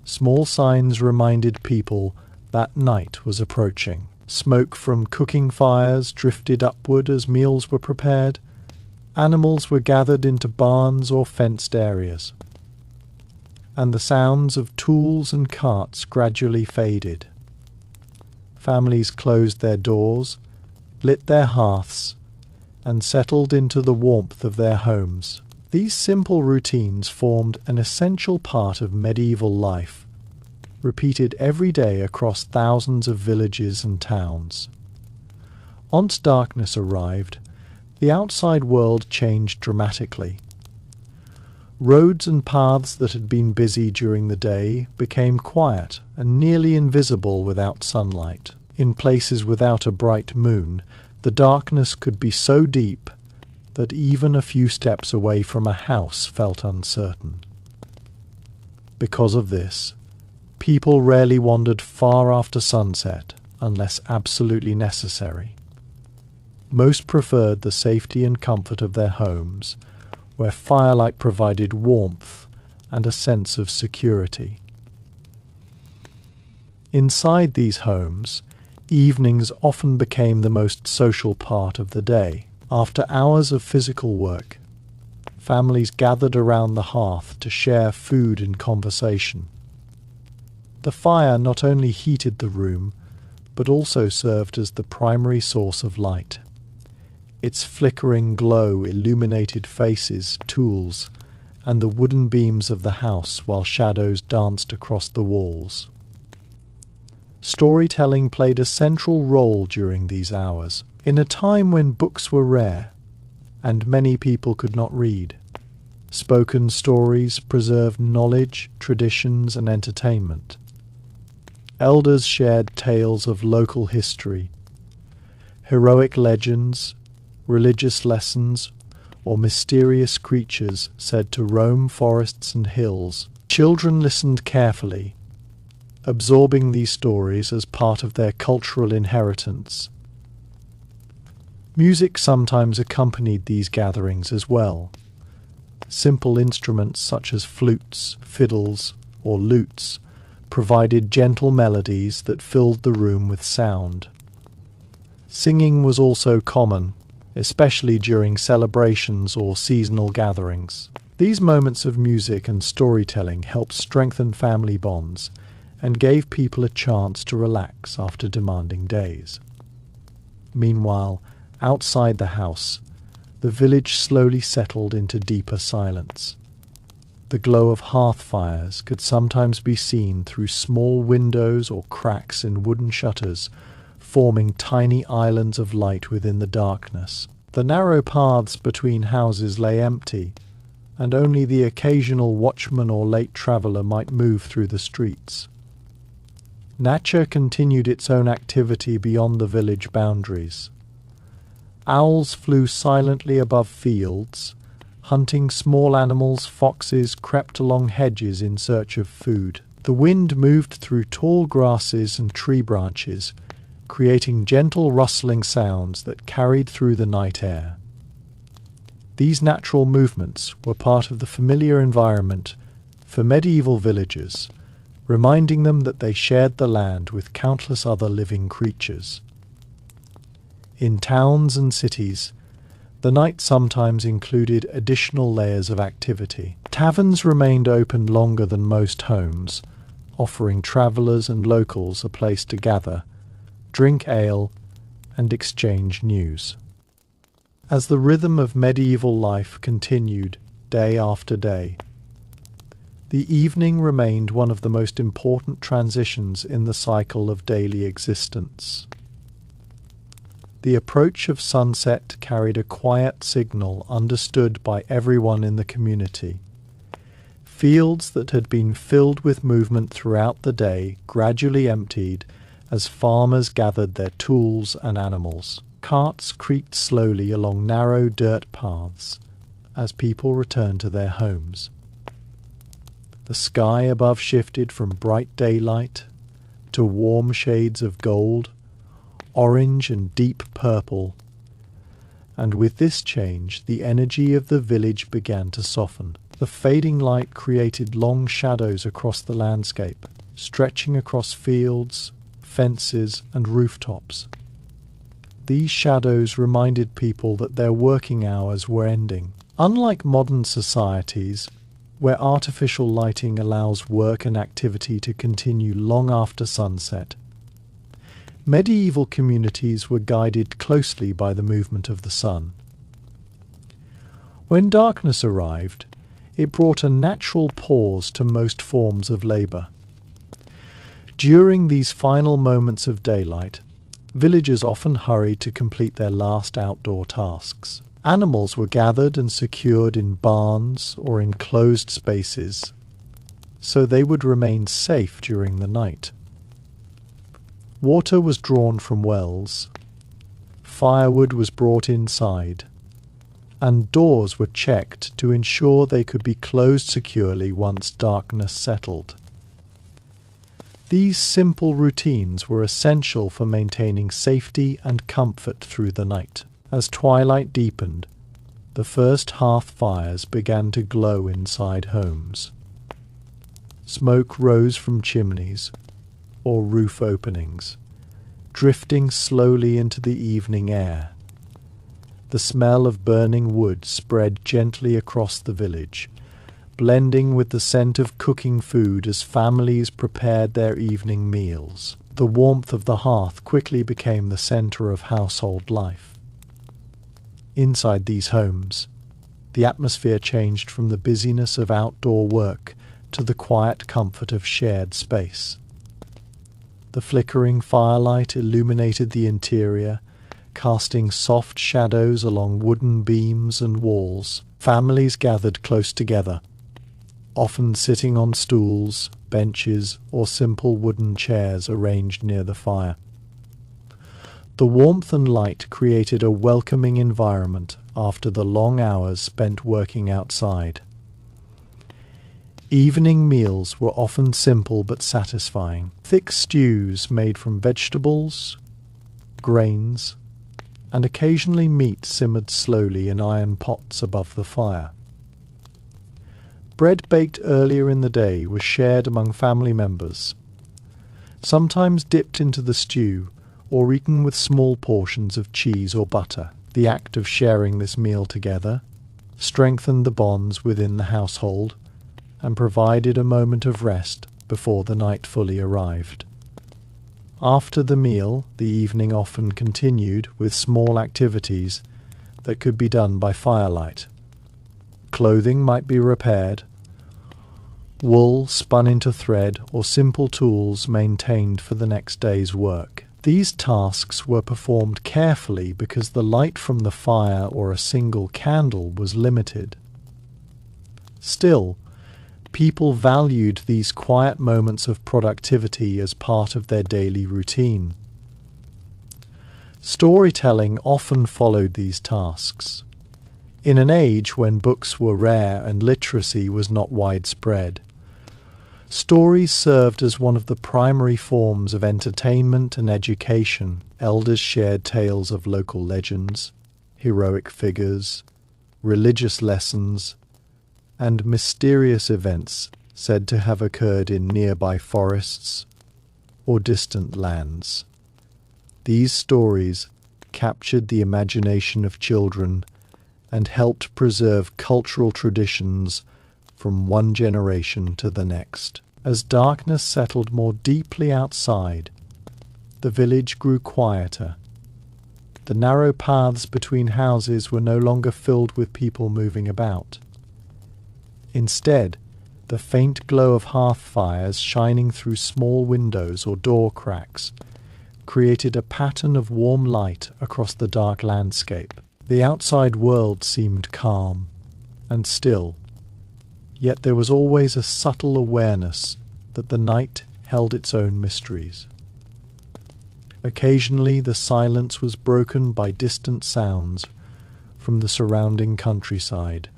small signs reminded people that night was approaching. Smoke from cooking fires drifted upward as meals were prepared. Animals were gathered into barns or fenced areas, and the sounds of tools and carts gradually faded. Families closed their doors, lit their hearths, and settled into the warmth of their homes. These simple routines formed an essential part of medieval life, repeated every day across thousands of villages and towns. Once darkness arrived, the outside world changed dramatically. Roads and paths that had been busy during the day became quiet and nearly invisible without sunlight. In places without a bright moon, the darkness could be so deep that even a few steps away from a house felt uncertain. Because of this, people rarely wandered far after sunset unless absolutely necessary. Most preferred the safety and comfort of their homes, where firelight provided warmth and a sense of security. Inside these homes, evenings often became the most social part of the day. After hours of physical work, families gathered around the hearth to share food and conversation. The fire not only heated the room, but also served as the primary source of light. Its flickering glow illuminated faces, tools, and the wooden beams of the house while shadows danced across the walls. Storytelling played a central role during these hours, in a time when books were rare and many people could not read. Spoken stories preserved knowledge, traditions, and entertainment. Elders shared tales of local history, heroic legends, religious lessons, or mysterious creatures said to roam forests and hills. Children listened carefully, absorbing these stories as part of their cultural inheritance. Music sometimes accompanied these gatherings as well. Simple instruments such as flutes, fiddles, or lutes provided gentle melodies that filled the room with sound. Singing was also common, especially during celebrations or seasonal gatherings. These moments of music and storytelling helped strengthen family bonds and gave people a chance to relax after demanding days. Meanwhile, outside the house, the village slowly settled into deeper silence. The glow of hearth fires could sometimes be seen through small windows or cracks in wooden shutters, forming tiny islands of light within the darkness. The narrow paths between houses lay empty, and only the occasional watchman or late traveller might move through the streets. Nature continued its own activity beyond the village boundaries. Owls flew silently above fields. Hunting small animals, foxes crept along hedges in search of food. The wind moved through tall grasses and tree branches, creating gentle rustling sounds that carried through the night air. These natural movements were part of the familiar environment for medieval villagers, reminding them that they shared the land with countless other living creatures. In towns and cities, the night sometimes included additional layers of activity. Taverns remained open longer than most homes, offering travellers and locals a place to gather, drink ale, and exchange news. As the rhythm of medieval life continued day after day, the evening remained one of the most important transitions in the cycle of daily existence. The approach of sunset carried a quiet signal understood by everyone in the community. Fields that had been filled with movement throughout the day gradually emptied as farmers gathered their tools and animals. Carts creaked slowly along narrow dirt paths as people returned to their homes. The sky above shifted from bright daylight to warm shades of gold, orange and deep purple, and with this change the energy of the village began to soften. The fading light created long shadows across the landscape, stretching across fields, fences, and rooftops. These shadows reminded people that their working hours were ending. Unlike modern societies, where artificial lighting allows work and activity to continue long after sunset, medieval communities were guided closely by the movement of the sun. When darkness arrived, it brought a natural pause to most forms of labour. During these final moments of daylight, villagers often hurried to complete their last outdoor tasks. Animals were gathered and secured in barns or enclosed spaces, so they would remain safe during the night. Water was drawn from wells, firewood was brought inside, and doors were checked to ensure they could be closed securely once darkness settled. These simple routines were essential for maintaining safety and comfort through the night. As twilight deepened, the first hearth fires began to glow inside homes. Smoke rose from chimneys or roof openings, drifting slowly into the evening air. The smell of burning wood spread gently across the village, blending with the scent of cooking food as families prepared their evening meals. The warmth of the hearth quickly became the center of household life. Inside these homes, the atmosphere changed from the busyness of outdoor work to the quiet comfort of shared space. The flickering firelight illuminated the interior, casting soft shadows along wooden beams and walls. Families gathered close together, often sitting on stools, benches, or simple wooden chairs arranged near the fire. The warmth and light created a welcoming environment after the long hours spent working outside. Evening meals were often simple but satisfying. Thick stews made from vegetables, grains, and occasionally meat simmered slowly in iron pots above the fire. Bread baked earlier in the day was shared among family members, sometimes dipped into the stew or eaten with small portions of cheese or butter. The act of sharing this meal together strengthened the bonds within the household and provided a moment of rest before the night fully arrived. After the meal, the evening often continued with small activities that could be done by firelight. Clothing might be repaired, wool spun into thread, or simple tools maintained for the next day's work. These tasks were performed carefully because the light from the fire or a single candle was limited. Still, people valued these quiet moments of productivity as part of their daily routine. Storytelling often followed these tasks. In an age when books were rare and literacy was not widespread, stories served as one of the primary forms of entertainment and education. Elders shared tales of local legends, heroic figures, religious lessons, and mysterious events said to have occurred in nearby forests or distant lands. These stories captured the imagination of children and helped preserve cultural traditions from one generation to the next. As darkness settled more deeply outside, the village grew quieter. The narrow paths between houses were no longer filled with people moving about. Instead, the faint glow of hearth fires shining through small windows or door cracks created a pattern of warm light across the dark landscape. The outside world seemed calm and still, yet there was always a subtle awareness that the night held its own mysteries. Occasionally the silence was broken by distant sounds from the surrounding countryside.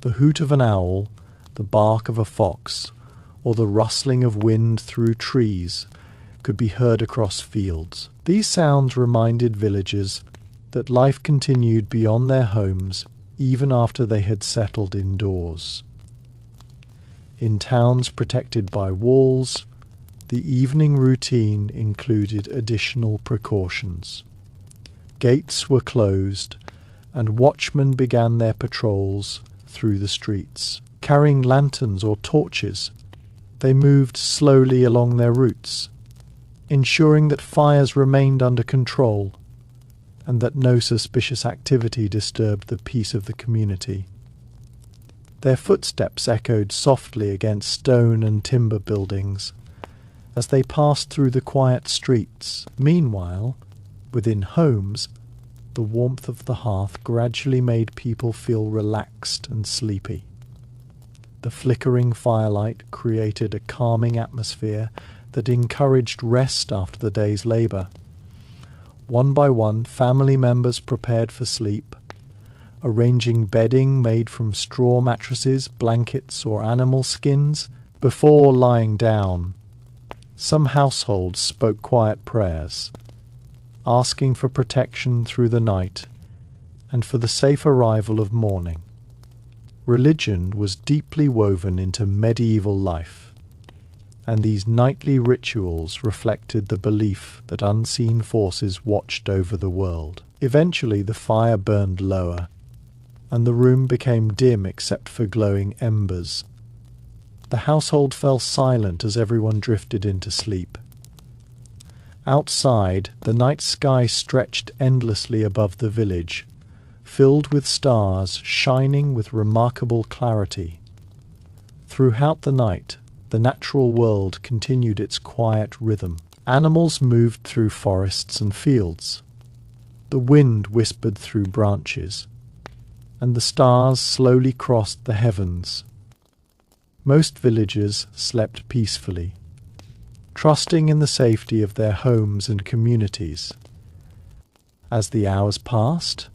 The hoot of an owl, the bark of a fox, or the rustling of wind through trees could be heard across fields. These sounds reminded villagers that life continued beyond their homes even after they had settled indoors. In towns protected by walls, the evening routine included additional precautions. Gates were closed, and watchmen began their patrols through the streets. Carrying lanterns or torches, they moved slowly along their routes, ensuring that fires remained under control and that no suspicious activity disturbed the peace of the community. Their footsteps echoed softly against stone and timber buildings as they passed through the quiet streets. Meanwhile, within homes, the warmth of the hearth gradually made people feel relaxed and sleepy. The flickering firelight created a calming atmosphere that encouraged rest after the day's labor. One by one, family members prepared for sleep, arranging bedding made from straw mattresses, blankets, or animal skins before lying down. Some households spoke quiet prayers, asking for protection through the night and for the safe arrival of morning. Religion was deeply woven into medieval life, and these nightly rituals reflected the belief that unseen forces watched over the world. Eventually, the fire burned lower, and the room became dim except for glowing embers. The household fell silent as everyone drifted into sleep. Outside, the night sky stretched endlessly above the village, filled with stars shining with remarkable clarity. Throughout the night, the natural world continued its quiet rhythm. Animals moved through forests and fields. The wind whispered through branches, and the stars slowly crossed the heavens. Most villagers slept peacefully, trusting in the safety of their homes and communities. As the hours passed,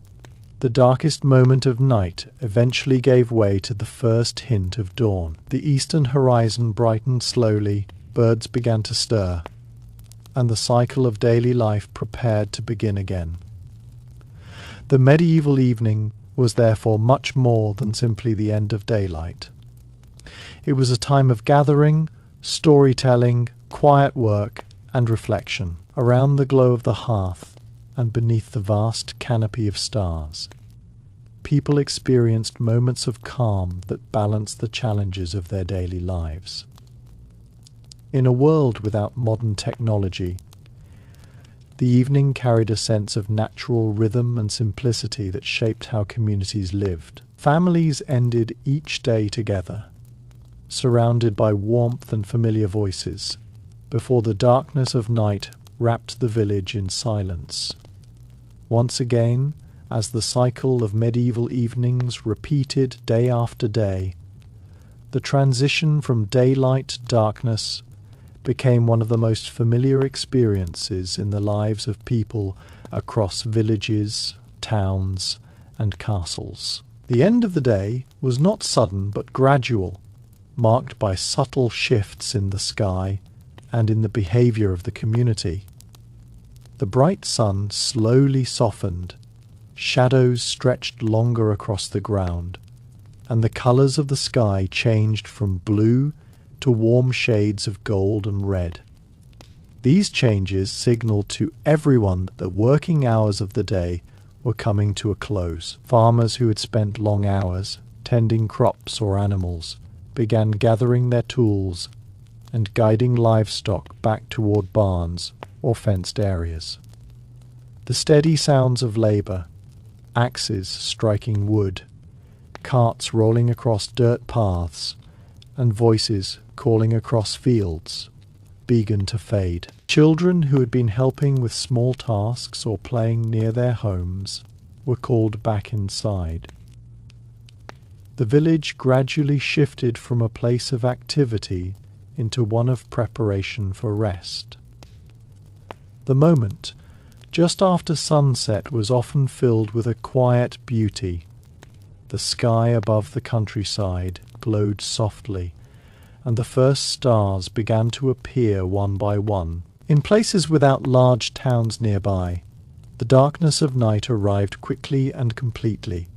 the darkest moment of night eventually gave way to the first hint of dawn. The eastern horizon brightened slowly, birds began to stir, and the cycle of daily life prepared to begin again. The medieval evening was therefore much more than simply the end of daylight. It was a time of gathering, storytelling, quiet work, and reflection. Around the glow of the hearth and beneath the vast canopy of stars, people experienced moments of calm that balanced the challenges of their daily lives. In a world without modern technology, the evening carried a sense of natural rhythm and simplicity that shaped how communities lived. Families ended each day together, surrounded by warmth and familiar voices, before the darkness of night wrapped the village in silence. Once again, as the cycle of medieval evenings repeated day after day, the transition from daylight to darkness became one of the most familiar experiences in the lives of people across villages, towns, and castles. The end of the day was not sudden but gradual, marked by subtle shifts in the sky and in the behavior of the community. The bright sun slowly softened, shadows stretched longer across the ground, and the colors of the sky changed from blue to warm shades of gold and red. These changes signaled to everyone that the working hours of the day were coming to a close. Farmers who had spent long hours tending crops or animals began gathering their tools and guiding livestock back toward barns or fenced areas. The steady sounds of labor, axes striking wood, carts rolling across dirt paths, and voices calling across fields began to fade. Children who had been helping with small tasks or playing near their homes were called back inside. The village gradually shifted from a place of activity into one of preparation for rest. The moment, just after sunset, was often filled with a quiet beauty. The sky above the countryside glowed softly, and the first stars began to appear one by one. In places without large towns nearby, the darkness of night arrived quickly and completely.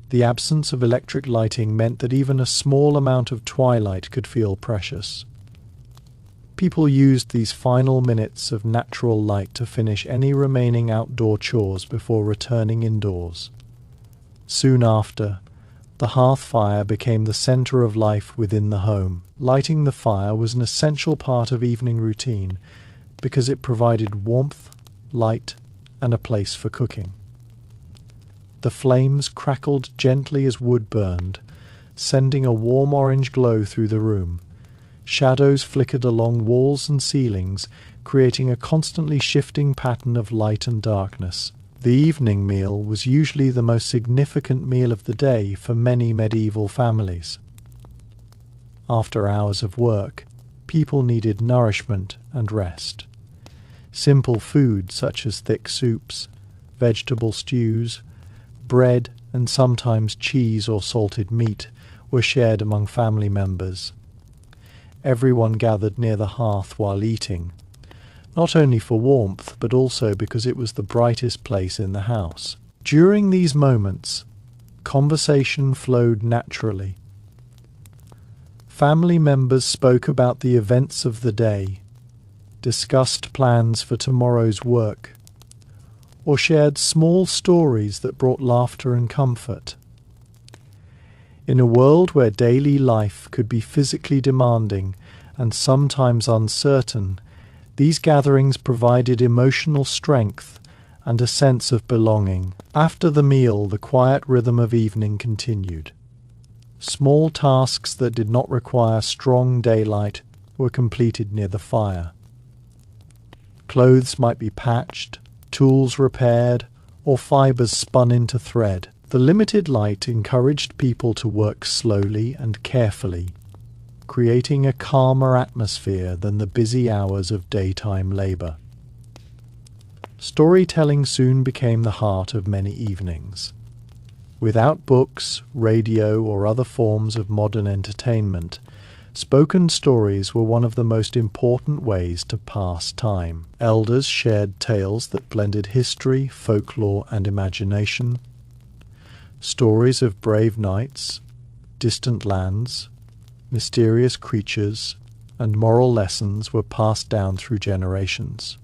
The absence of electric lighting meant that even a small amount of twilight could feel precious. People used these final minutes of natural light to finish any remaining outdoor chores before returning indoors. Soon after, the hearth fire became the center of life within the home. Lighting the fire was an essential part of evening routine because it provided warmth, light, and a place for cooking. The flames crackled gently as wood burned, sending a warm orange glow through the room. Shadows flickered along walls and ceilings, creating a constantly shifting pattern of light and darkness. The evening meal was usually the most significant meal of the day for many medieval families. After hours of work, people needed nourishment and rest. Simple food such as thick soups, vegetable stews, bread, and sometimes cheese or salted meat were shared among family members. Everyone gathered near the hearth while eating, not only for warmth but also because it was the brightest place in the house. During these moments, conversation flowed naturally. Family members spoke about the events of the day, discussed plans for tomorrow's work, or shared small stories that brought laughter and comfort. In a world where daily life could be physically demanding and sometimes uncertain, these gatherings provided emotional strength and a sense of belonging. After the meal, the quiet rhythm of evening continued. Small tasks that did not require strong daylight were completed near the fire. Clothes might be patched, tools repaired, or fibers spun into thread. The limited light encouraged people to work slowly and carefully, creating a calmer atmosphere than the busy hours of daytime labor. Storytelling soon became the heart of many evenings. Without books, radio, or other forms of modern entertainment, spoken stories were one of the most important ways to pass time. Elders shared tales that blended history, folklore, and imagination. Stories of brave knights, distant lands, mysterious creatures, and moral lessons were passed down through generations.